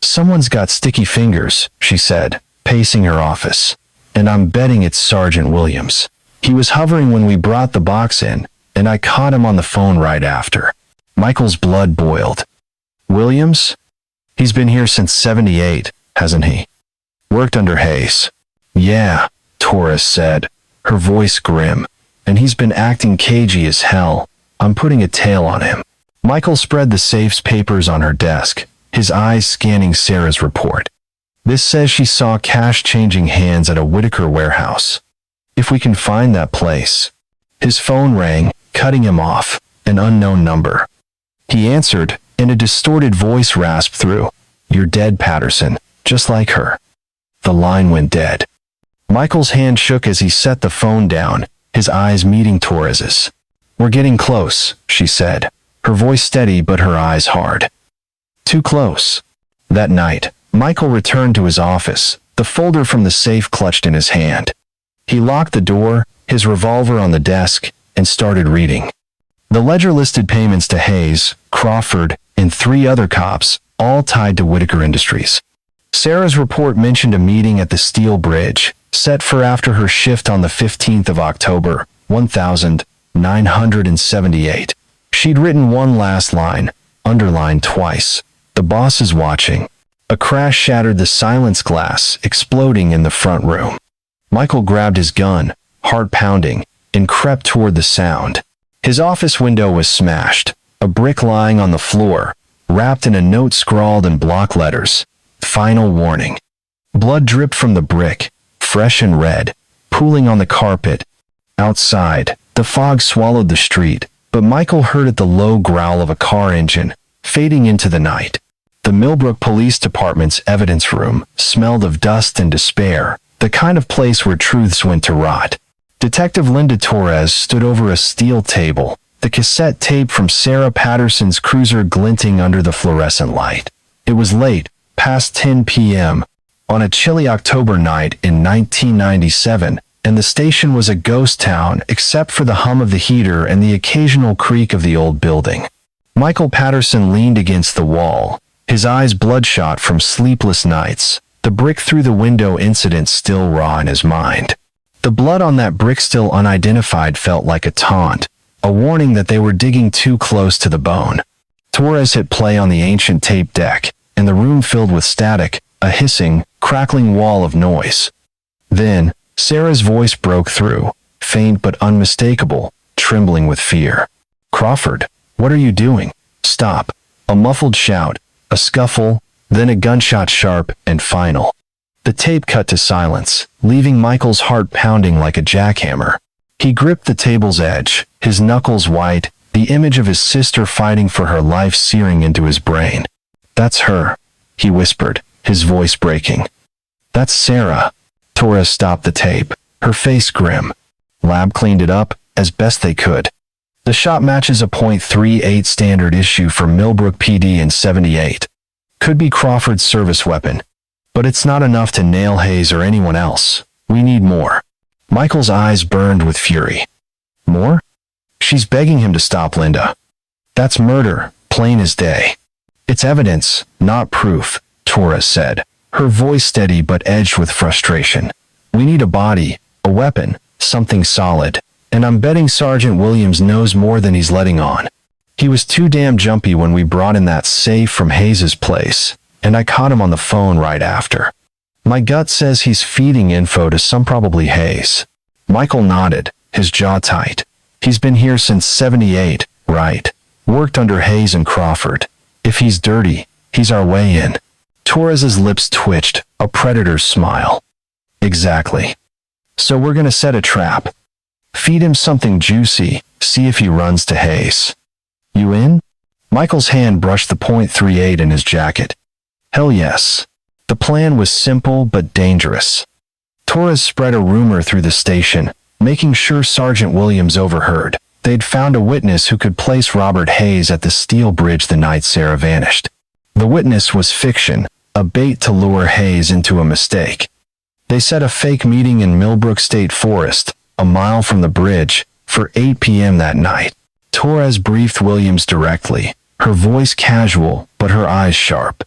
Someone's got sticky fingers, she said, pacing her office. And I'm betting it's Sergeant Williams. He was hovering when we brought the box in, and I caught him on the phone right after. Michael's blood boiled. Williams? He's been here since '78, hasn't he? Worked under Hayes. Yeah, Torres said, her voice grim. And he's been acting cagey as hell. I'm putting a tail on him. Michael spread the safe's papers on her desk, his eyes scanning Sarah's report. This says she saw cash changing hands at a Whitaker warehouse. If we can find that place. His phone rang, cutting him off, an unknown number. He answered, and a distorted voice rasped through. You're dead, Patterson, just like her. The line went dead. Michael's hand shook as he set the phone down, his eyes meeting Torres's. We're getting close, she said, her voice steady but her eyes hard. Too close. That night, Michael returned to his office, the folder from the safe clutched in his hand. He locked the door, his revolver on the desk, and started reading. The ledger listed payments to Hayes, Crawford, and 3 other cops, all tied to Whitaker Industries. Sarah's report mentioned a meeting at the Steel Bridge, set for after her shift on the 15th of October, 1978. She'd written one last line, underlined twice. The boss is watching. A crash shattered the silence glass, exploding in the front room. Michael grabbed his gun, heart pounding, and crept toward the sound. His office window was smashed, a brick lying on the floor, wrapped in a note scrawled in block letters. Final warning. Blood dripped from the brick, fresh and red, pooling on the carpet. Outside, the fog swallowed the street, but Michael heard the low growl of a car engine, fading into the night. The Millbrook Police Department's evidence room smelled of dust and despair, the kind of place where truths went to rot. Detective Linda Torres stood over a steel table, the cassette tape from Sarah Patterson's cruiser glinting under the fluorescent light. It was late, past 10 p.m., on a chilly October night in 1997, and the station was a ghost town except for the hum of the heater and the occasional creak of the old building. Michael Patterson leaned against the wall, his eyes bloodshot from sleepless nights, the brick through the window incident still raw in his mind. The blood on that brick still unidentified felt like a taunt, a warning that they were digging too close to the bone. Torres hit play on the ancient tape deck, and the room filled with static, a hissing, crackling wall of noise. Then, Sarah's voice broke through, faint but unmistakable, trembling with fear. Crawford, what are you doing? Stop. A muffled shout, a scuffle, then a gunshot sharp and final. The tape cut to silence, leaving Michael's heart pounding like a jackhammer. He gripped the table's edge, his knuckles white, the image of his sister fighting for her life searing into his brain. That's her, he whispered, his voice breaking. That's Sarah. Torres stopped the tape, her face grim. Lab cleaned it up, as best they could. The shot matches a .38 standard issue for Millbrook PD in '78. Could be Crawford's service weapon. But it's not enough to nail Hayes or anyone else. We need more. Michael's eyes burned with fury. More? She's begging him to stop, Linda. That's murder, plain as day. It's evidence, not proof, Torres said, her voice steady but edged with frustration. We need a body, a weapon, something solid. And I'm betting Sergeant Williams knows more than he's letting on. He was too damn jumpy when we brought in that safe from Hayes's place, and I caught him on the phone right after. My gut says he's feeding info to some probably Hayes. Michael nodded, his jaw tight. He's been here since '78, right? Worked under Hayes and Crawford. If he's dirty, he's our way in. Torres's lips twitched, a predator's smile. Exactly. So we're gonna set a trap. Feed him something juicy, see if he runs to Hayes. You in? Michael's hand brushed the .38 in his jacket. Hell yes. The plan was simple but dangerous. Torres spread a rumor through the station, making sure Sergeant Williams overheard. They'd found a witness who could place Robert Hayes at the steel bridge the night Sarah vanished. The witness was fiction, a bait to lure Hayes into a mistake. They set a fake meeting in Millbrook State Forest, a mile from the bridge, for 8 p.m. that night. Torres briefed Williams directly, her voice casual but her eyes sharp.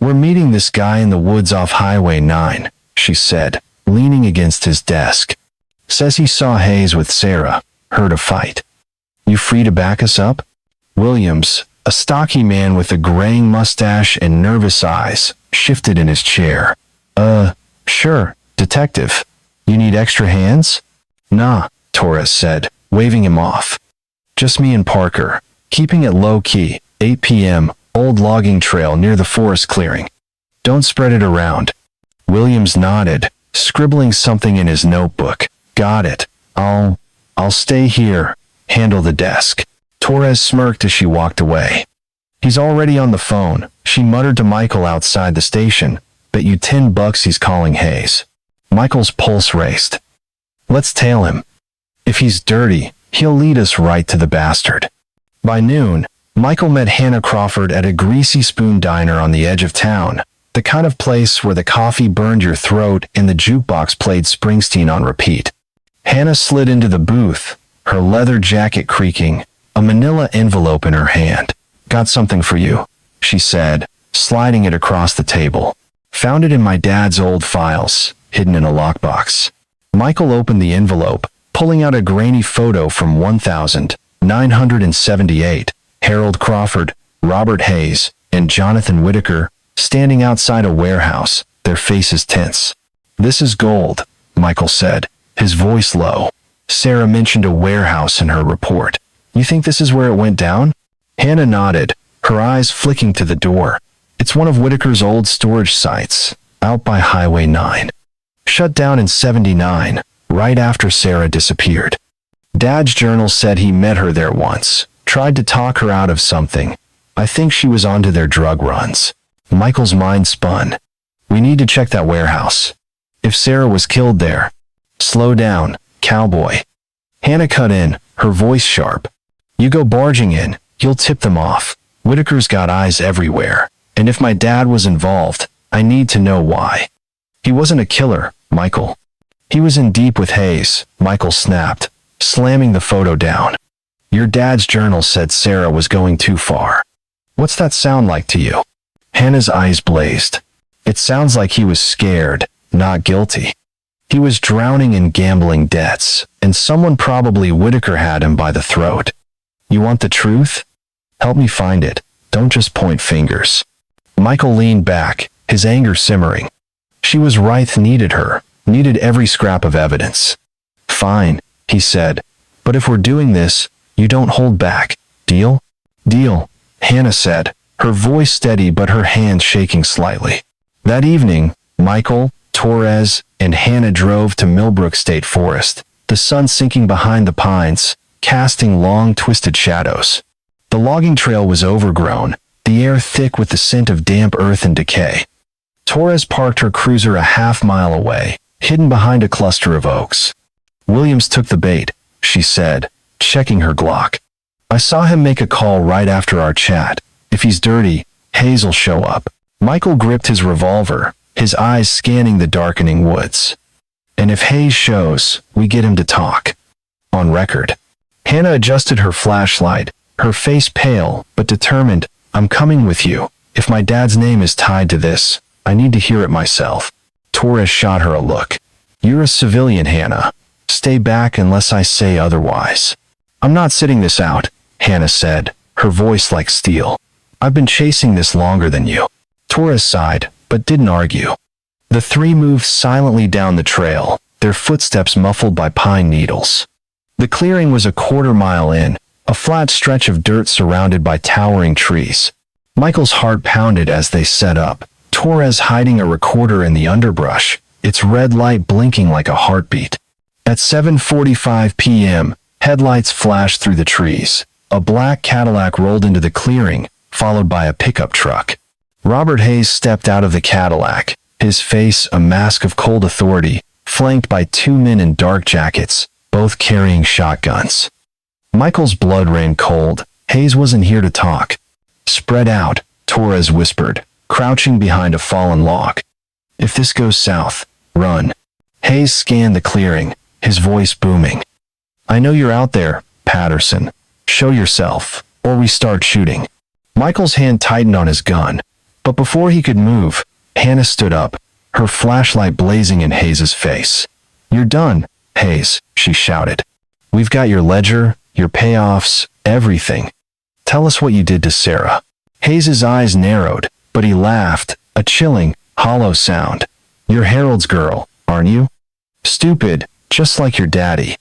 "We're meeting this guy in the woods off Highway 9, she said, leaning against his desk. "Says he saw Hayes with Sarah, heard a fight. You free to back us up?" Williams, a stocky man with a graying mustache and nervous eyes, shifted in his chair. Sure, detective. You need extra hands?" "Nah," Torres said, waving him off. "Just me and Parker, keeping it low-key, 8 p.m., old logging trail near the forest clearing. Don't spread it around." Williams nodded, scribbling something in his notebook. "Got it. I'll stay here, handle the desk." Torres smirked as she walked away. "He's already on the phone," she muttered to Michael outside the station. "Bet you $10 he's calling Hayes." Michael's pulse raced. "Let's tail him. If he's dirty, he'll lead us right to the bastard." By noon, Michael met Hannah Crawford at a Greasy Spoon diner on the edge of town, the kind of place where the coffee burned your throat and the jukebox played Springsteen on repeat. Hannah slid into the booth, her leather jacket creaking, a manila envelope in her hand. "Got something for you," she said, sliding it across the table. "Found it in my dad's old files, hidden in a lockbox." Michael opened the envelope, pulling out a grainy photo from 1978, Harold Crawford, Robert Hayes, and Jonathan Whitaker, standing outside a warehouse, their faces tense. "This is gold," Michael said, his voice low. "Sarah mentioned a warehouse in her report. You think this is where it went down?" Hannah nodded, her eyes flicking to the door. "It's one of Whitaker's old storage sites, out by Highway 9. Shut down in '79, right after Sarah disappeared. Dad's journal said he met her there once, tried to talk her out of something. I think she was onto their drug runs." Michael's mind spun. "We need to check that warehouse. If Sarah was killed there." "Slow down, cowboy." Hannah cut in, her voice sharp. "You go barging in, you'll tip them off. Whitaker's got eyes everywhere. And if my dad was involved, I need to know why." "He wasn't a killer, Michael." "He was in deep with Hayes," Michael snapped, slamming the photo down. "Your dad's journal said Sarah was going too far. What's that sound like to you?" Hannah's eyes blazed. "It sounds like he was scared, not guilty. He was drowning in gambling debts, and someone, probably Whitaker, had him by the throat. You want the truth? Help me find it. Don't just point fingers." Michael leaned back, his anger simmering. She was right, needed her, needed every scrap of evidence. "Fine," he said, "but if we're doing this, you don't hold back. Deal?" "Deal," Hannah said, her voice steady but her hands shaking slightly. That evening, Michael, Torres, and Hannah drove to Millbrook State Forest, the sun sinking behind the pines, casting long, twisted shadows. The logging trail was overgrown, the air thick with the scent of damp earth and decay. Torres parked her cruiser a half-mile away, hidden behind a cluster of oaks. "Williams took the bait," she said, checking her Glock. "I saw him make a call right after our chat. If he's dirty, Hayes'll show up." Michael gripped his revolver, his eyes scanning the darkening woods. "And if Hayes shows, we get him to talk. On record." Hannah adjusted her flashlight, her face pale but determined. "I'm coming with you. If my dad's name is tied to this, I need to hear it myself." Torres shot her a look. "You're a civilian, Hannah. Stay back unless I say otherwise." "I'm not sitting this out," Hannah said, her voice like steel. "I've been chasing this longer than you." Torres sighed, but didn't argue. The three moved silently down the trail, their footsteps muffled by pine needles. The clearing was a quarter-mile in, a flat stretch of dirt surrounded by towering trees. Michael's heart pounded as they set up, Torres hiding a recorder in the underbrush, its red light blinking like a heartbeat. At 7:45 p.m., headlights flashed through the trees. A black Cadillac rolled into the clearing, followed by a pickup truck. Robert Hayes stepped out of the Cadillac, his face a mask of cold authority, flanked by two men in dark jackets, both carrying shotguns. Michael's blood ran cold. Hayes wasn't here to talk. "Spread out," Torres whispered, crouching behind a fallen log. "If this goes south, run." Hayes scanned the clearing, his voice booming. "I know you're out there, Patterson. Show yourself, or we start shooting." Michael's hand tightened on his gun, but before he could move, Hannah stood up, her flashlight blazing in Hayes's face. "You're done, Hayes," she shouted. "We've got your ledger, your payoffs, everything. Tell us what you did to Sarah." Hayes's eyes narrowed, but he laughed, a chilling, hollow sound. "You're Harold's girl, aren't you? Stupid, just like your daddy."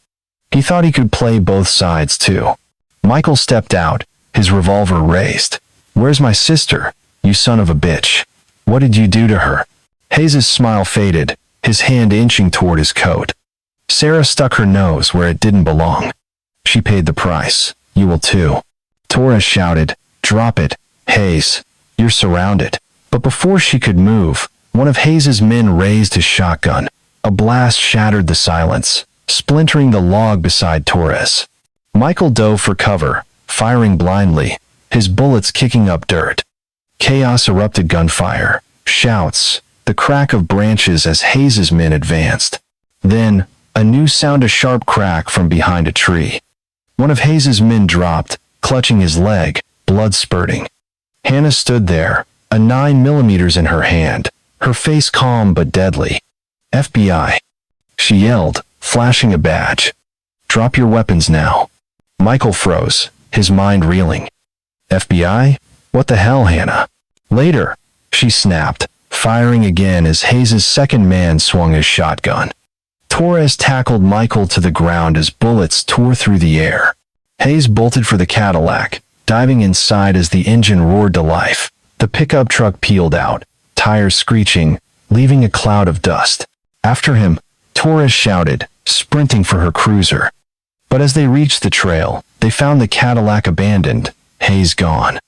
He thought he could play both sides too. Michael stepped out, his revolver raised. "Where's my sister, you son of a bitch? What did you do to her?" Hayes's smile faded, his hand inching toward his coat. "Sarah stuck her nose where it didn't belong. She paid the price. You will too." Torres shouted, "Drop it, Hayes. You're surrounded." But before she could move, one of Hayes's men raised his shotgun. A blast shattered the silence, splintering the log beside Torres. Michael dove for cover, firing blindly, his bullets kicking up dirt. Chaos erupted: gunfire, shouts, the crack of branches as Hayes's men advanced. Then, a new sound: a sharp crack from behind a tree. One of Hayes's men dropped, clutching his leg, blood spurting. Hannah stood there, a 9mm in her hand, her face calm but deadly. "FBI," she yelled, flashing a badge. "Drop your weapons now." Michael froze, his mind reeling. "FBI? What the hell, Hannah?" "Later," she snapped, firing again as Hayes's second man swung his shotgun. Torres tackled Michael to the ground as bullets tore through the air. Hayes bolted for the Cadillac, diving inside as the engine roared to life. The pickup truck peeled out, tires screeching, leaving a cloud of dust. After him, Torres shouted, sprinting for her cruiser. But as they reached the trail, they found the Cadillac abandoned, Hayes gone.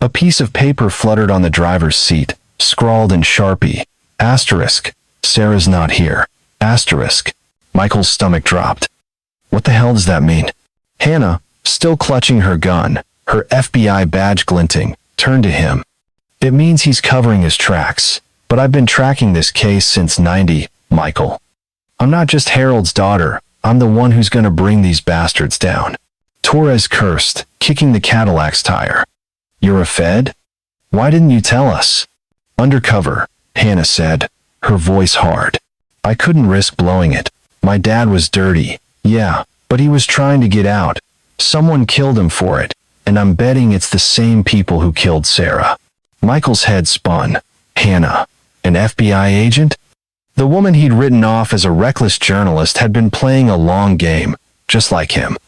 A piece of paper fluttered on the driver's seat, scrawled in Sharpie, "Asterisk, Sarah's not here. Asterisk." Michael's stomach dropped. What the hell does that mean? Hannah, still clutching her gun, her FBI badge glinting, turned to him. "It means he's covering his tracks, but I've been tracking this case since '90, Michael. I'm not just Harold's daughter, I'm the one who's gonna bring these bastards down." Torres cursed, kicking the Cadillac's tire. "You're a Fed? Why didn't you tell us?" "Undercover," Hannah said, her voice hard. "I couldn't risk blowing it. My dad was dirty, yeah, but he was trying to get out. Someone killed him for it, and I'm betting it's the same people who killed Sarah." Michael's head spun. Hannah, an FBI agent? The woman he'd written off as a reckless journalist had been playing a long game, just like him.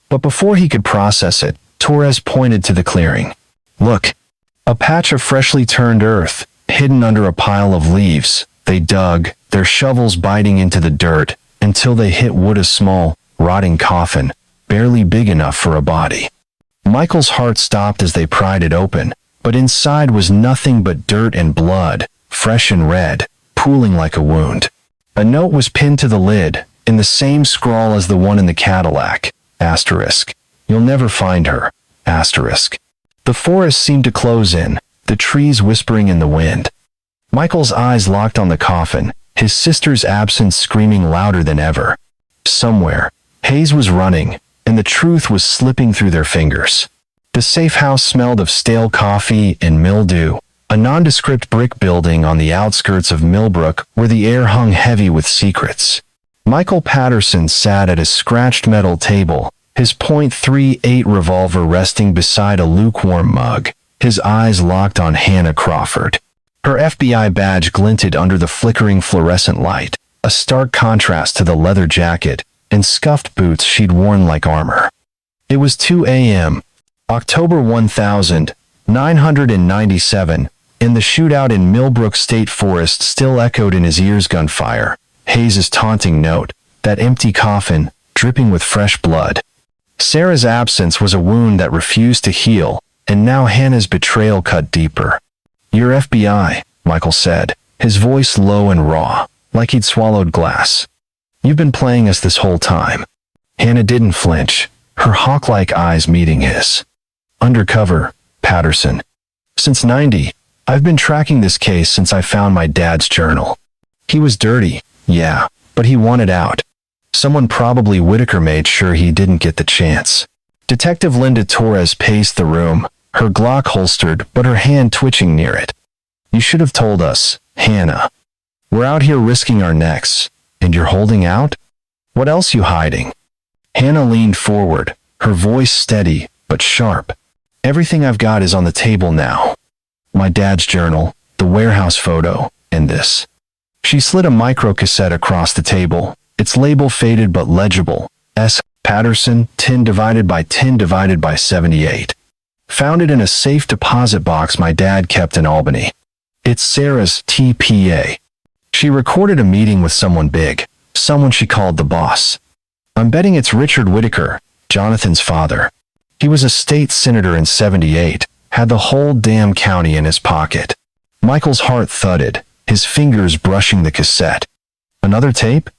But before he could process it, Torres pointed to the clearing. "Look." A patch of freshly turned earth, hidden under a pile of leaves. They dug, their shovels biting into the dirt, until they hit wood: a small, rotting coffin, barely big enough for a body. Michael's heart stopped as they pried it open, but inside was nothing but dirt and blood, fresh and red, pooling like a wound. A note was pinned to the lid, in the same scrawl as the one in the Cadillac. Asterisk. "You'll never find her. Asterisk." The forest seemed to close in, the trees whispering in the wind. Michael's eyes locked on the coffin, his sister's absence screaming louder than ever. Somewhere, Hayes was running, and the truth was slipping through their fingers. The safe house smelled of stale coffee and mildew, a nondescript brick building on the outskirts of Millbrook where the air hung heavy with secrets. Michael Patterson sat at a scratched metal table, his .38 revolver resting beside a lukewarm mug, his eyes locked on Hannah Crawford. Her FBI badge glinted under the flickering fluorescent light, a stark contrast to the leather jacket and scuffed boots she'd worn like armor. It was 2 a.m., October 1997, and the shootout in Millbrook State Forest still echoed in his ears: gunfire, Hayes' taunting note, that empty coffin, dripping with fresh blood. Sarah's absence was a wound that refused to heal, and now Hannah's betrayal cut deeper. "You're FBI," Michael said, his voice low and raw, like he'd swallowed glass. "You've been playing us this whole time." Hannah didn't flinch, her hawk-like eyes meeting his. "Undercover, Patterson. Since '90, I've been tracking this case since I found my dad's journal. He was dirty, yeah, but he wanted out. Someone, probably Whitaker, made sure he didn't get the chance." Detective Linda Torres paced the room, her Glock holstered but her hand twitching near it. "You should have told us, Hannah. We're out here risking our necks, and you're holding out? What else you hiding?" Hannah leaned forward, her voice steady but sharp. "Everything I've got is on the table now. My dad's journal, the warehouse photo, and this." She slid a microcassette across the table, its label faded but legible. S. Patterson, 10 divided by 10 divided by 78. "Found it in a safe deposit box my dad kept in Albany. It's Sarah's TPA. She recorded a meeting with someone big, someone she called the boss. I'm betting it's Richard Whitaker, Jonathan's father. He was a state senator in '78, had the whole damn county in his pocket." Michael's heart thudded, his fingers brushing the cassette. "Another tape?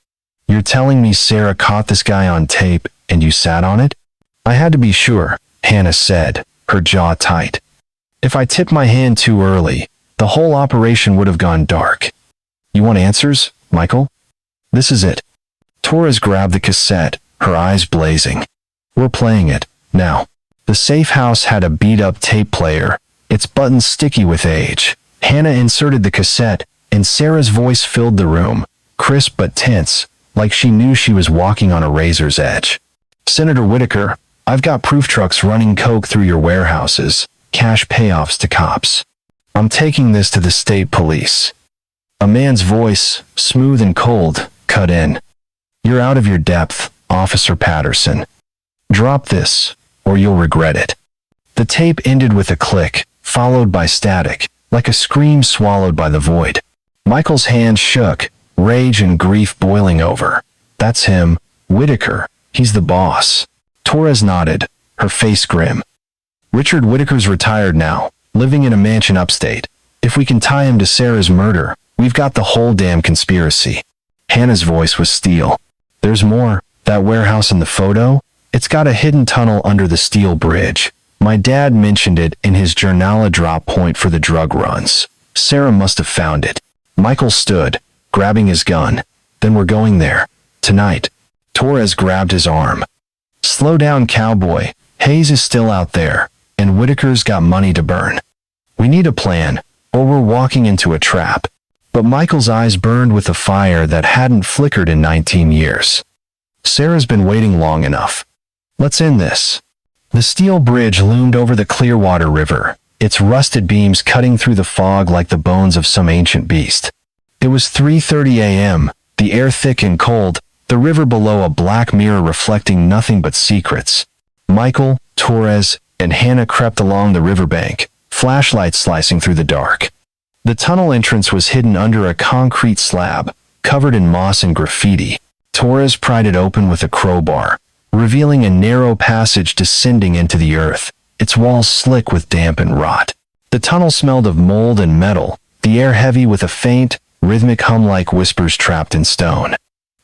You're telling me Sarah caught this guy on tape and you sat on it?" "I had to be sure," Hannah said, her jaw tight. "If I tipped my hand too early, the whole operation would have gone dark." "You want answers, Michael? This is it." Torres grabbed the cassette, her eyes blazing. "We're playing it, now." The safe house had a beat-up tape player, its buttons sticky with age. Hannah inserted the cassette, and Sarah's voice filled the room, crisp but tense, like she knew she was walking on a razor's edge. "Senator Whitaker, I've got proof trucks running coke through your warehouses, cash payoffs to cops. I'm taking this to the state police." A man's voice, smooth and cold, cut in. "You're out of your depth, Officer Patterson. Drop this, or you'll regret it." The tape ended with a click, followed by static, like a scream swallowed by the void. Michael's hand shook, rage and grief boiling over. "That's him, Whitaker. He's the boss." Torres nodded, her face grim. "Richard Whitaker's retired now, living in a mansion upstate. If we can tie him to Sarah's murder, we've got the whole damn conspiracy." Hannah's voice was steel. "There's more. That warehouse in the photo? It's got a hidden tunnel under the steel bridge. My dad mentioned it in his journal, drop point for the drug runs. Sarah must have found it." Michael stood, grabbing his gun. "Then we're going there. Tonight." Torres grabbed his arm. "Slow down, cowboy. Hayes is still out there, and Whitaker's got money to burn. We need a plan, or we're walking into a trap." But Michael's eyes burned with a fire that hadn't flickered in 19 years. "Sarah's been waiting long enough. Let's end this." The steel bridge loomed over the Clearwater River, its rusted beams cutting through the fog like the bones of some ancient beast. It was 3:30 a.m., the air thick and cold, the river below a black mirror reflecting nothing but secrets. Michael, Torres, and Hannah crept along the riverbank, flashlights slicing through the dark. The tunnel entrance was hidden under a concrete slab, covered in moss and graffiti. Torres pried it open with a crowbar, revealing a narrow passage descending into the earth, its walls slick with damp and rot. The tunnel smelled of mold and metal, the air heavy with a faint, rhythmic hum like whispers trapped in stone.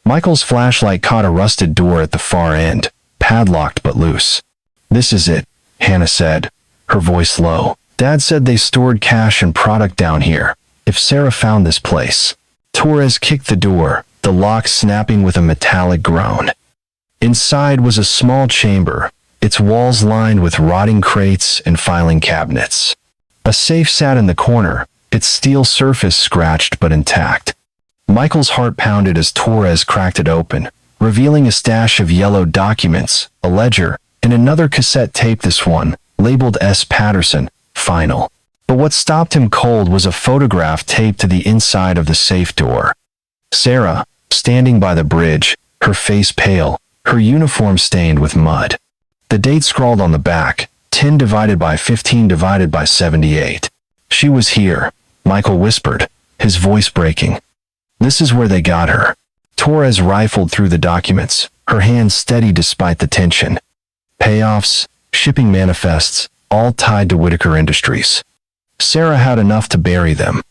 Michael's flashlight caught a rusted door at the far end, padlocked but loose. "This is it," Hannah said, her voice low. "Dad said they stored cash and product down here. If Sarah found this place." Torres kicked the door, the lock snapping with a metallic groan. Inside was a small chamber, its walls lined with rotting crates and filing cabinets. A safe sat in the corner, its steel surface scratched but intact. Michael's heart pounded as Torres cracked it open, revealing a stash of yellow documents, a ledger, and another cassette tape, this one, labeled S. Patterson, final. But what stopped him cold was a photograph taped to the inside of the safe door. Sarah, standing by the bridge, her face pale, her uniform stained with mud. The date scrawled on the back, 10 divided by 15 divided by 78. "She was here," Michael whispered, his voice breaking. "This is where they got her." Torres rifled through the documents, her hands steady despite the tension. Payoffs, shipping manifests, all tied to Whitaker Industries. Sarah had enough to bury them.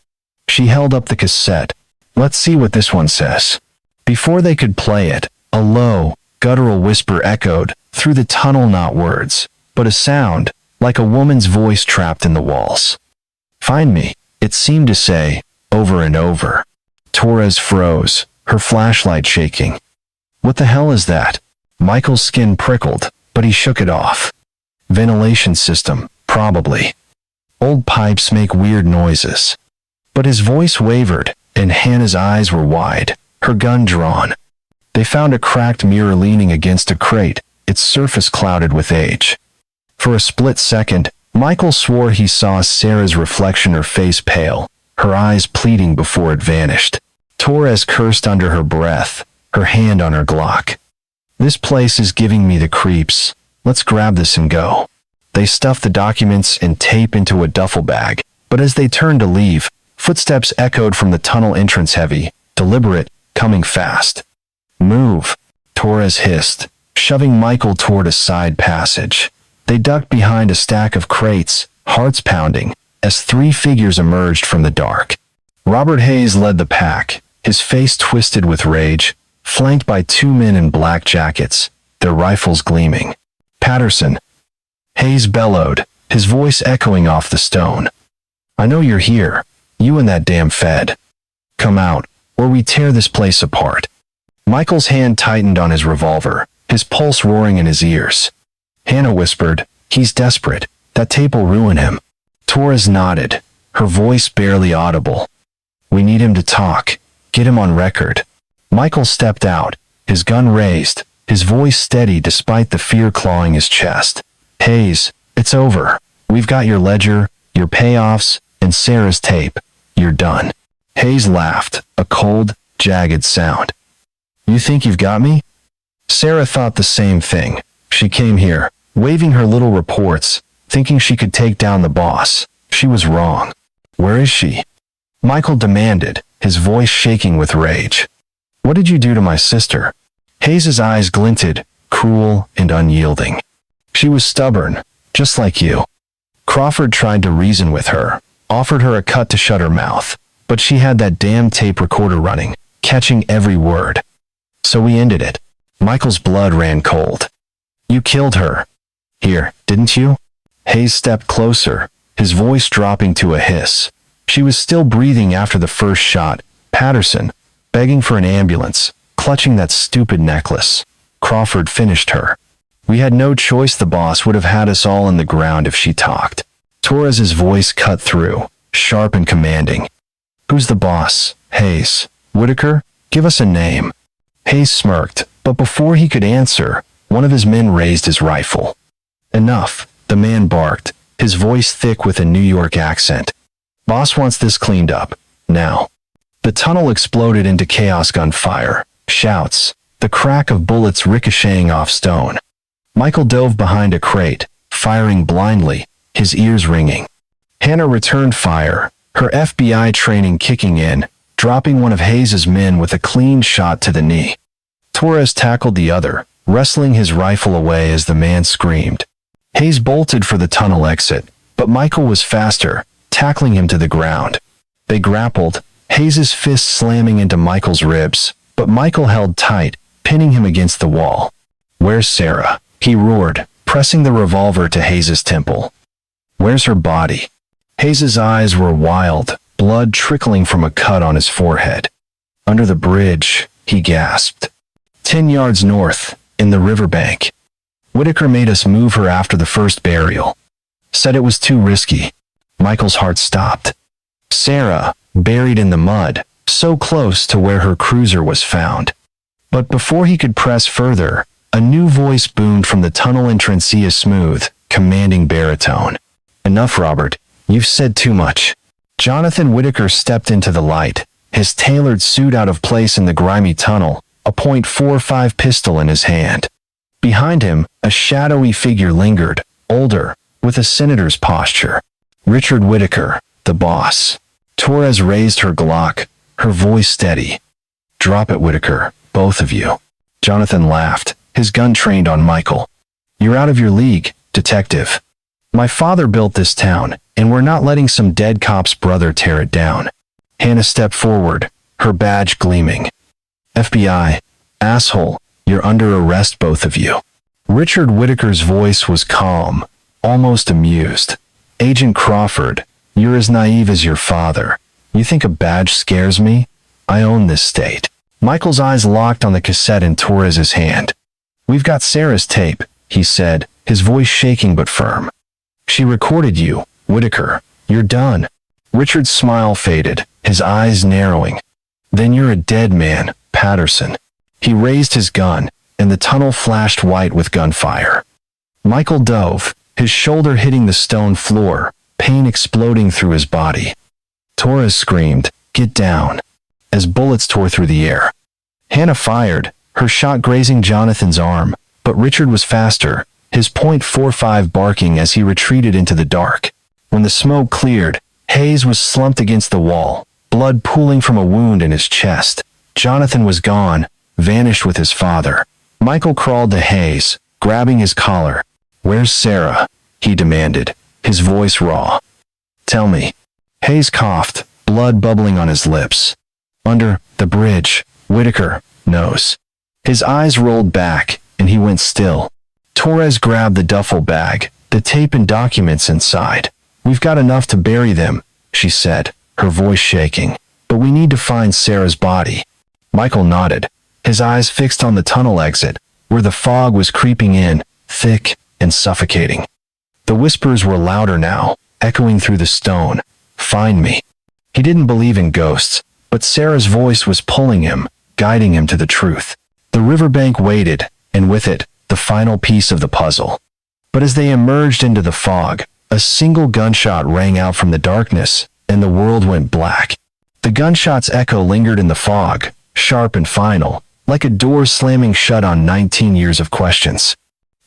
She held up the cassette. Let's see what this one says. Before they could play it, a low, guttural whisper echoed through the tunnel, not words, but a sound, like a woman's voice trapped in the walls. Find me, it seemed to say, over and over. Torres froze, her flashlight shaking. What the hell is that? Michael's skin prickled, but he shook it off. Ventilation system, probably. Old pipes make weird noises. But his voice wavered, and Hannah's eyes were wide, her gun drawn. They found a cracked mirror leaning against a crate, its surface clouded with age. For a split second, Michael swore he saw Sarah's reflection, her face pale, her eyes pleading before it vanished. Torres cursed under her breath, her hand on her Glock. This place is giving me the creeps. Let's grab this and go. They stuffed the documents and tape into a duffel bag, but as they turned to leave, footsteps echoed from the tunnel entrance, heavy, deliberate, coming fast. Move, Torres hissed, shoving Michael toward a side passage. They ducked behind a stack of crates, hearts pounding, as three figures emerged from the dark. Robert Hayes led the pack, his face twisted with rage, flanked by two men in black jackets, their rifles gleaming. Patterson, Hayes bellowed, his voice echoing off the stone. I know you're here, you and that damn Fed. Come out, or we tear this place apart. Michael's hand tightened on his revolver, his pulse roaring in his ears. Hannah whispered, he's desperate, that tape will ruin him. Torres nodded, her voice barely audible. We need him to talk, get him on record. Michael stepped out, his gun raised, his voice steady despite the fear clawing his chest. Hayes, it's over. We've got your ledger, your payoffs, and Sarah's tape. You're done. Hayes laughed, a cold, jagged sound. You think you've got me? Sarah thought the same thing. She came here, waving her little reports, thinking she could take down the boss. She was wrong. Where is she? Michael demanded, his voice shaking with rage. What did you do to my sister? Hayes's eyes glinted, cruel and unyielding. She was stubborn, just like you. Crawford tried to reason with her, offered her a cut to shut her mouth, but she had that damn tape recorder running, catching every word. So we ended it. Michael's blood ran cold. You killed her. Here, didn't you? Hayes stepped closer, his voice dropping to a hiss. She was still breathing after the first shot. Patterson, begging for an ambulance, clutching that stupid necklace. Crawford finished her. We had no choice. The boss would have had us all in the ground if she talked. Torres's voice cut through, sharp and commanding. Who's the boss? Hayes. Whitaker? Give us a name. Hayes smirked, but before he could answer, one of his men raised his rifle. Enough, the man barked, his voice thick with a New York accent. Boss wants this cleaned up, now. The tunnel exploded into chaos, gunfire, shouts, the crack of bullets ricocheting off stone. Michael dove behind a crate, firing blindly, his ears ringing. Hannah returned fire, her FBI training kicking in, dropping one of Hayes's men with a clean shot to the knee. Torres tackled the other, wrestling his rifle away as the man screamed. Hayes bolted for the tunnel exit, but Michael was faster, tackling him to the ground. They grappled, Hayes's fist slamming into Michael's ribs, but Michael held tight, pinning him against the wall. Where's Sarah? He roared, pressing the revolver to Hayes's temple. Where's her body? Hayes's eyes were wild, blood trickling from a cut on his forehead. Under the bridge, he gasped. 10 yards north, in the riverbank. Whitaker made us move her after the first burial. Said it was too risky. Michael's heart stopped. Sarah, buried in the mud, so close to where her cruiser was found. But before he could press further, a new voice boomed from the tunnel entrance, a smooth, commanding baritone. Enough, Robert. You've said too much. Jonathan Whitaker stepped into the light, his tailored suit out of place in the grimy tunnel, a .45 pistol in his hand. Behind him, a shadowy figure lingered, older, with a senator's posture. Richard Whitaker, the boss. Torres raised her Glock, her voice steady. Drop it, Whitaker, both of you. Jonathan laughed, his gun trained on Michael. You're out of your league, detective. My father built this town, and we're not letting some dead cop's brother tear it down. Hannah stepped forward, her badge gleaming. FBI, asshole, you're under arrest, both of you. Richard Whitaker's voice was calm, almost amused. Agent Crawford, you're as naive as your father. You think a badge scares me? I own this state. Michael's eyes locked on the cassette in Torres's hand. We've got Sarah's tape, he said, his voice shaking but firm. She recorded you, Whitaker. You're done. Richard's smile faded, his eyes narrowing. Then you're a dead man, Patterson. He raised his gun, and the tunnel flashed white with gunfire. Michael dove, his shoulder hitting the stone floor, pain exploding through his body. Torres screamed, "Get down," as bullets tore through the air. Hannah fired, her shot grazing Jonathan's arm, but Richard was faster, his .45 barking as he retreated into the dark. When the smoke cleared, Hayes was slumped against the wall, blood pooling from a wound in his chest. Jonathan was gone, vanished with his father. Michael crawled to Hayes, grabbing his collar. "Where's Sarah?" he demanded, his voice raw. "Tell me." Hayes coughed, blood bubbling on his lips. "Under the bridge, Whitaker knows." His eyes rolled back, and he went still. Torres grabbed the duffel bag, the tape and documents inside. "We've got enough to bury them," she said, her voice shaking. "But we need to find Sarah's body." Michael nodded, his eyes fixed on the tunnel exit, where the fog was creeping in, thick and suffocating. The whispers were louder now, echoing through the stone. "Find me." He didn't believe in ghosts, but Sarah's voice was pulling him, guiding him to the truth. The riverbank waited, and with it, the final piece of the puzzle. But as they emerged into the fog, a single gunshot rang out from the darkness, and the world went black. The gunshot's echo lingered in the fog, sharp and final, like a door slamming shut on 19 years of questions.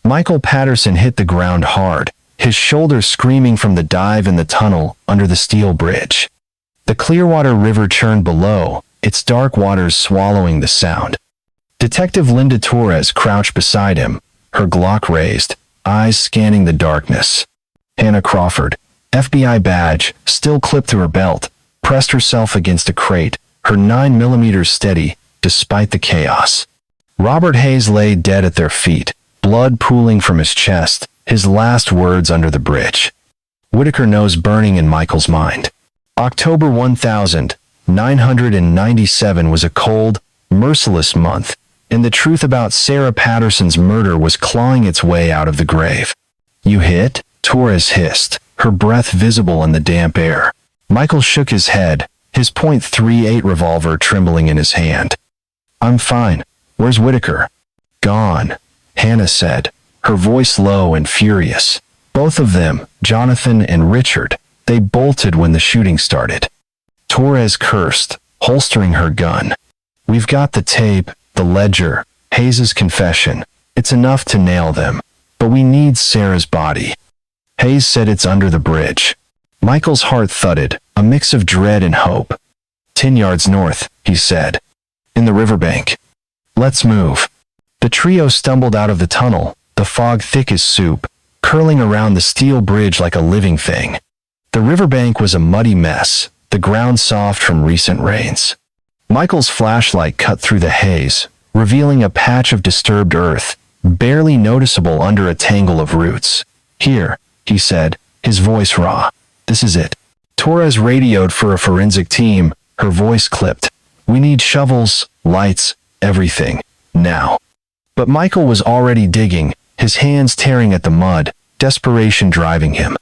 Michael Patterson hit the ground hard, his shoulders screaming from the dive in the tunnel under the steel bridge. The Clearwater River churned below, its dark waters swallowing the sound. Detective Linda Torres crouched beside him, her Glock raised, eyes scanning the darkness. Hannah Crawford, FBI badge, still clipped to her belt, pressed herself against a crate, her 9mm steady, despite the chaos. Robert Hayes lay dead at their feet, blood pooling from his chest, his last words under the bridge. Whitaker knows burning in Michael's mind. October 1997 was a cold, merciless month, and the truth about Sarah Patterson's murder was clawing its way out of the grave. "You hit?" Torres hissed, her breath visible in the damp air. Michael shook his head, his .38 revolver trembling in his hand. "I'm fine. Where's Whitaker?" "Gone," Hannah said, her voice low and furious. "Both of them, Jonathan and Richard, they bolted when the shooting started." Torres cursed, holstering her gun. "We've got the tape, the ledger, Hayes' confession. It's enough to nail them. But we need Sarah's body." Hayes said it's under the bridge. Michael's heart thudded, a mix of dread and hope. 10 yards north, he said. "In the riverbank." "Let's move." The trio stumbled out of the tunnel, the fog thick as soup, curling around the steel bridge like a living thing. The riverbank was a muddy mess, the ground soft from recent rains. Michael's flashlight cut through the haze, revealing a patch of disturbed earth, barely noticeable under a tangle of roots. "Here," he said, his voice raw. "This is it." Torres radioed for a forensic team, her voice clipped. "We need shovels, lights, everything, now." But Michael was already digging, his hands tearing at the mud, desperation driving him.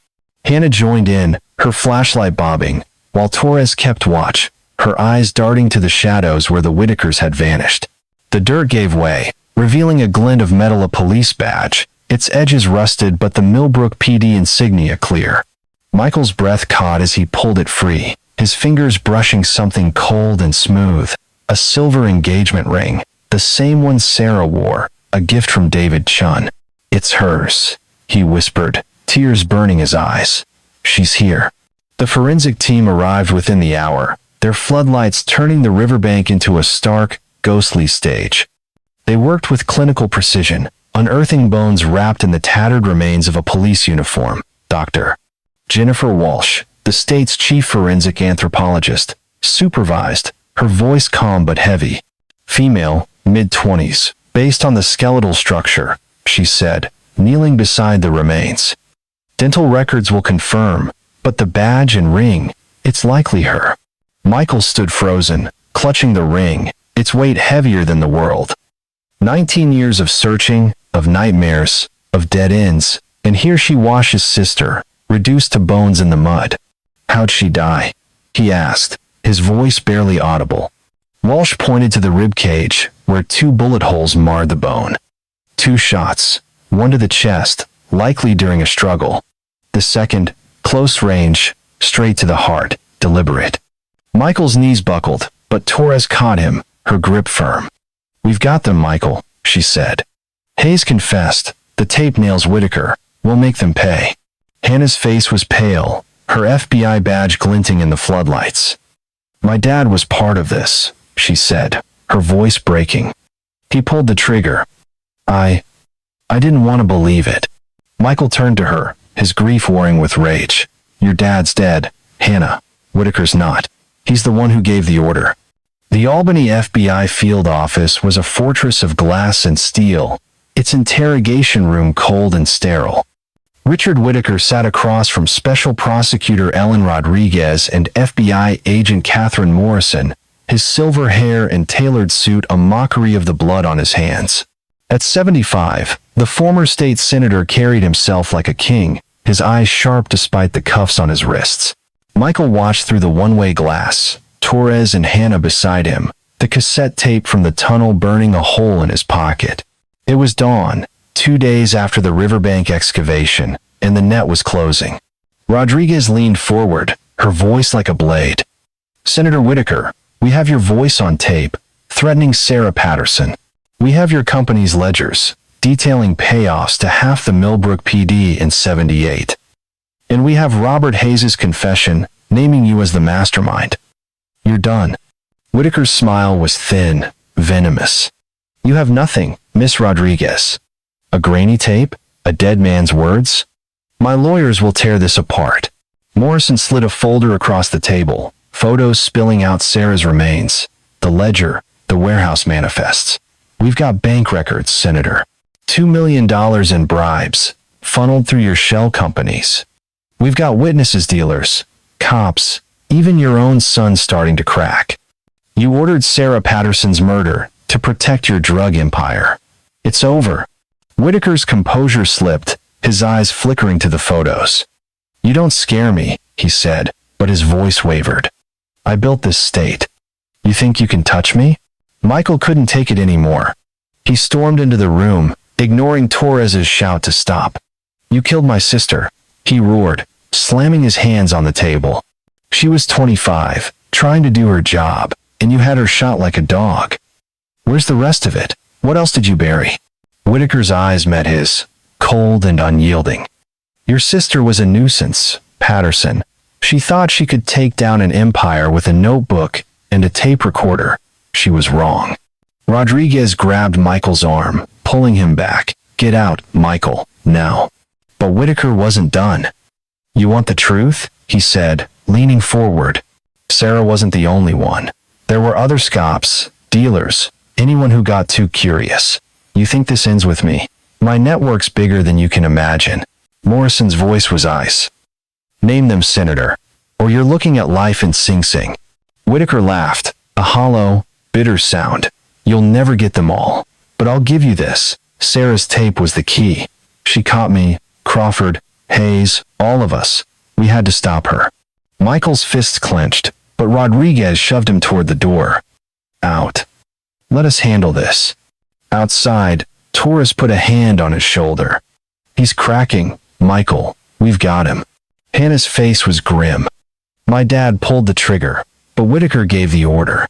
Hannah joined in, her flashlight bobbing, while Torres kept watch, her eyes darting to the shadows where the Whitakers had vanished. The dirt gave way, revealing a glint of metal, a police badge, its edges rusted but the Millbrook PD insignia clear. Michael's breath caught as he pulled it free, his fingers brushing something cold and smooth, a silver engagement ring, the same one Sarah wore, a gift from David Chun. "It's hers," he whispered, tears burning his eyes. "She's here." The forensic team arrived within the hour, their floodlights turning the riverbank into a stark, ghostly stage. They worked with clinical precision, unearthing bones wrapped in the tattered remains of a police uniform, Dr. Jennifer Walsh, the state's chief forensic anthropologist, supervised, her voice calm but heavy. Female, mid-20s, based on the skeletal structure, she said, kneeling beside the remains. Dental records will confirm, but the badge and ring, it's likely her. Michael stood frozen, clutching the ring, its weight heavier than the world. 19 years of searching, of nightmares, of dead ends, and here she was his sister, reduced to bones in the mud. How'd she die? He asked, his voice barely audible. Walsh pointed to the rib cage, where 2 bullet holes marred the bone. 2 shots, one to the chest, likely during a struggle. The second, close range, straight to the heart, deliberate. Michael's knees buckled, but Torres caught him, her grip firm. We've got them, Michael, she said. Hayes confessed, the tape nails Whitaker, we'll make them pay. Hannah's face was pale, her FBI badge glinting in the floodlights. My dad was part of this, she said, her voice breaking. He pulled the trigger. I didn't want to believe it. Michael turned to her, his grief warring with rage. Your dad's dead, Hannah. Whitaker's not. He's the one who gave the order. The Albany FBI field office was a fortress of glass and steel, its interrogation room cold and sterile. Richard Whitaker sat across from Special Prosecutor Ellen Rodriguez and FBI agent Catherine Morrison, his silver hair and tailored suit a mockery of the blood on his hands. At 75, the former state senator carried himself like a king, his eyes sharp despite the cuffs on his wrists. Michael watched through the one-way glass, Torres and Hannah beside him, the cassette tape from the tunnel burning a hole in his pocket. It was dawn, 2 days after the riverbank excavation, and the net was closing. Rodriguez leaned forward, her voice like a blade. Senator Whitaker, we have your voice on tape, threatening Sarah Patterson. We have your company's ledgers, detailing payoffs to half the Millbrook PD in '78. And we have Robert Hayes' confession, naming you as the mastermind. You're done. Whitaker's smile was thin, venomous. You have nothing, Miss Rodriguez. A grainy tape? A dead man's words? My lawyers will tear this apart. Morrison slid a folder across the table, photos spilling out Sarah's remains, the ledger, the warehouse manifests. We've got bank records, Senator. $2 million in bribes, funneled through your shell companies. We've got witnesses, dealers, cops, even your own son starting to crack. You ordered Sarah Patterson's murder to protect your drug empire. It's over. Whitaker's composure slipped, his eyes flickering to the photos. You don't scare me, he said, but his voice wavered. I built this state. You think you can touch me? Michael couldn't take it anymore. He stormed into the room, ignoring Torres's shout to stop. You killed my sister, he roared, slamming his hands on the table. She was 25, trying to do her job, and you had her shot like a dog. Where's the rest of it? What else did you bury? Whitaker's eyes met his, cold and unyielding. Your sister was a nuisance, Patterson. She thought she could take down an empire with a notebook and a tape recorder. She was wrong. Rodriguez grabbed Michael's arm, pulling him back. Get out, Michael, now. But Whitaker wasn't done. You want the truth? He said, leaning forward. Sarah wasn't the only one. There were other scops, dealers, anyone who got too curious. You think this ends with me? My network's bigger than you can imagine. Morrison's voice was ice. Name them, Senator, or you're looking at life in Sing Sing. Whitaker laughed, a hollow, bitter sound. You'll never get them all, but I'll give you this. Sarah's tape was the key. She caught me, Crawford, Hayes, all of us. We had to stop her. Michael's fists clenched, but Rodriguez shoved him toward the door. Out. Let us handle this. Outside, Torres put a hand on his shoulder. He's cracking, Michael. We've got him. Hannah's face was grim. My dad pulled the trigger, but Whitaker gave the order.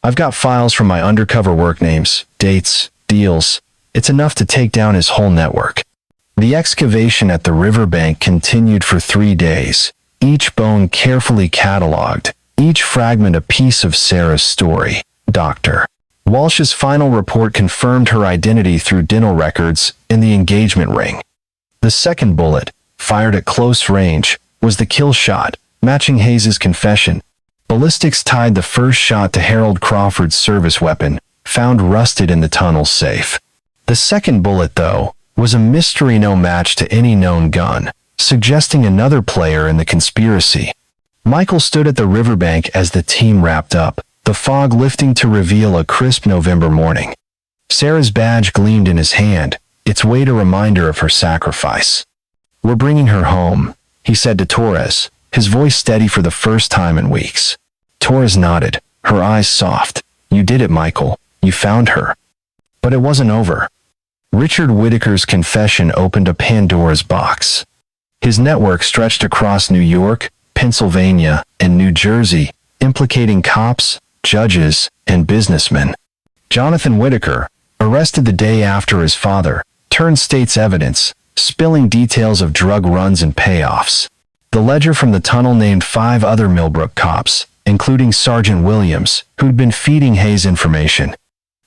I've got files from my undercover work names, dates, deals. It's enough to take down his whole network. The excavation at the riverbank continued for 3 days, each bone carefully cataloged, each fragment a piece of Sarah's story. Dr. Walsh's final report confirmed her identity through dental records and the engagement ring. The second bullet, fired at close range, was the kill shot, matching Hayes' confession. Ballistics tied the first shot to Harold Crawford's service weapon, found rusted in the tunnel's safe. The second bullet, though, was a mystery no match to any known gun, suggesting another player in the conspiracy. Michael stood at the riverbank as the team wrapped up, the fog lifting to reveal a crisp November morning. Sarah's badge gleamed in his hand, its weight a reminder of her sacrifice. "We're bringing her home," he said to Torres, his voice steady for the first time in weeks. Torres nodded, her eyes soft. "You did it, Michael. You found her." But it wasn't over. Richard Whitaker's confession opened a Pandora's box. His network stretched across New York, Pennsylvania, and New Jersey, implicating cops, judges, and businessmen. Jonathan Whitaker, arrested the day after his father, turned state's evidence, spilling details of drug runs and payoffs. The ledger from the tunnel named 5 other Millbrook cops, including Sergeant Williams, who'd been feeding Hayes information.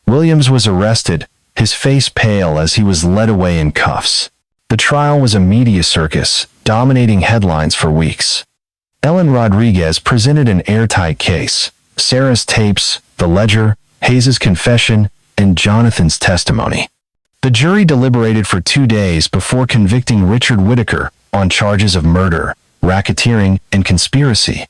Williams was arrested, his face pale as he was led away in cuffs. The trial was a media circus, dominating headlines for weeks. Ellen Rodriguez presented an airtight case: Sarah's tapes, the ledger, Hayes' confession, and Jonathan's testimony. The jury deliberated for 2 days before convicting Richard Whitaker on charges of murder, racketeering, and conspiracy.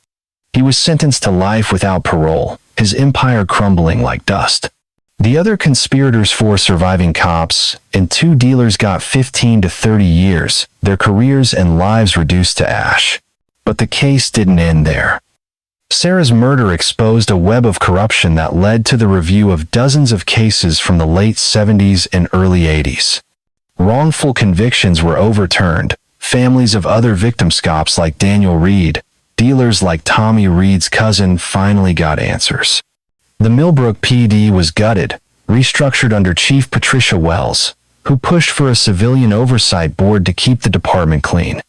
He was sentenced to life without parole, his empire crumbling like dust. The other conspirators, 4 surviving cops, and 2 dealers got 15 to 30 years, their careers and lives reduced to ash. But the case didn't end there. Sarah's murder exposed a web of corruption that led to the review of dozens of cases from the late 70s and early 80s. Wrongful convictions were overturned, families of other victims, cops like Daniel Reed, dealers like Tommy Reed's cousin, finally got answers. The Millbrook PD was gutted, restructured under Chief Patricia Wells, who pushed for a civilian oversight board to keep the department clean.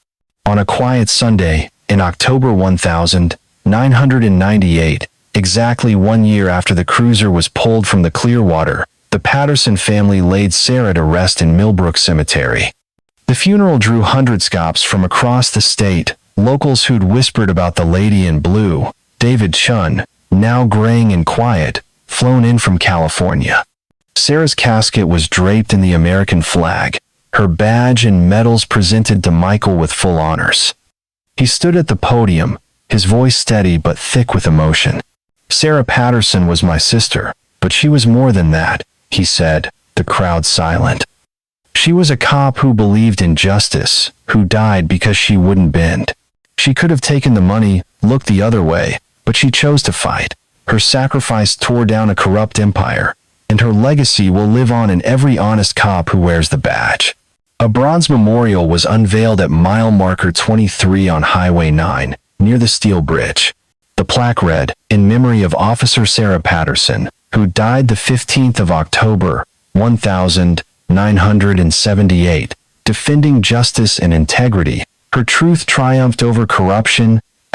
On a quiet Sunday, in October 1998, exactly 1 year after the cruiser was pulled from the Clearwater, the Patterson family laid Sarah to rest in Millbrook Cemetery. The funeral drew hundreds of cops from across the state, locals who'd whispered about the lady in blue, David Chun, now graying and quiet, flown in from California. Sarah's casket was draped in the American flag, her badge and medals presented to Michael with full honors. He stood at the podium, his voice steady but thick with emotion. "Sarah Patterson was my sister, but she was more than that," he said, the crowd silent. "She was a cop who believed in justice, who died because she wouldn't bend. She could have taken the money, looked the other way, but she chose to fight. Her sacrifice tore down a corrupt empire, and her legacy will live on in every honest cop who wears the badge." A bronze memorial was unveiled at mile marker 23 on Highway 9, near the Steel Bridge. The plaque read, "In memory of Officer Sarah Patterson, who died the 15th of October, 1978, defending justice and integrity. Her truth triumphed over corruption, **.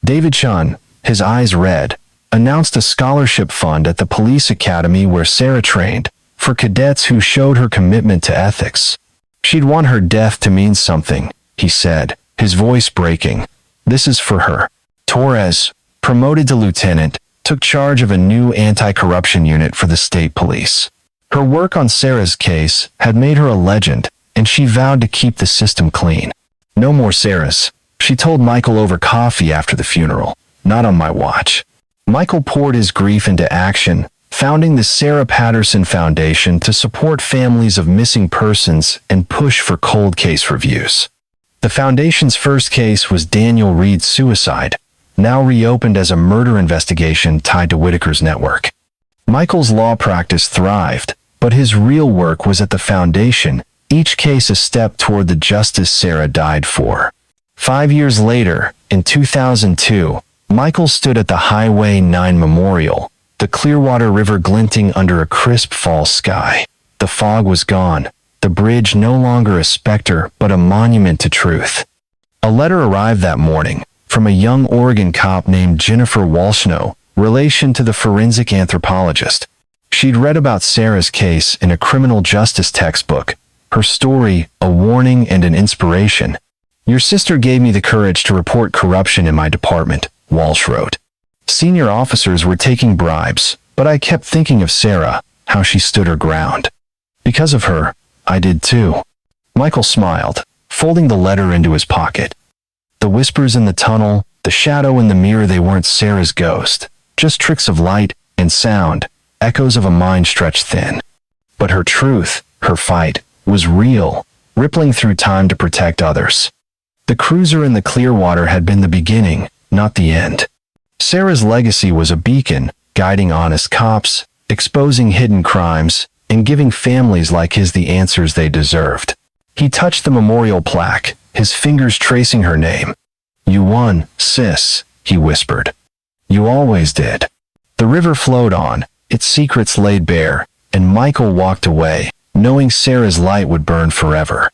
David Chun, his eyes red, announced a scholarship fund at the police academy where Sarah trained, for cadets who showed her commitment to ethics. She'd want her death to mean something, he said, his voice breaking. This is for her. Torres, promoted to lieutenant, took charge of a new anti-corruption unit for the state police. Her work on Sarah's case had made her a legend, and she vowed to keep the system clean. "No more Sarahs," she told Michael over coffee after the funeral. "Not on my watch." Michael poured his grief into action, founding the Sarah Patterson Foundation to support families of missing persons and push for cold case reviews. The foundation's first case was Daniel Reed's suicide, now reopened as a murder investigation tied to Whitaker's network. Michael's law practice thrived, but his real work was at the foundation, each case a step toward the justice Sarah died for. 5 years later, in 2002, Michael stood at the Highway 9 Memorial, the Clearwater River glinting under a crisp fall sky. The fog was gone, the bridge no longer a specter but a monument to truth. A letter arrived that morning, from a young Oregon cop named Jennifer Walshnow, relation to the forensic anthropologist. She'd read about Sarah's case in a criminal justice textbook, Her story, a warning and an inspiration. Your sister gave me the courage to report corruption in my department, Walsh wrote. Senior officers were taking bribes, but I kept thinking of Sarah, how she stood her ground. Because of her, I did too. Michael smiled, folding the letter into his pocket. The whispers in the tunnel, the shadow in the mirror, they weren't Sarah's ghost, just tricks of light and sound, echoes of a mind stretched thin. But her truth, her fight, was real, rippling through time to protect others. The cruiser in the Clearwater had been the beginning, not the end. Sarah's legacy was a beacon, guiding honest cops, exposing hidden crimes, and giving families like his the answers they deserved. He touched the memorial plaque, his fingers tracing her name. You won, sis, he whispered. You always did. The river flowed on, its secrets laid bare, and Michael walked away, knowing Sarah's light would burn forever.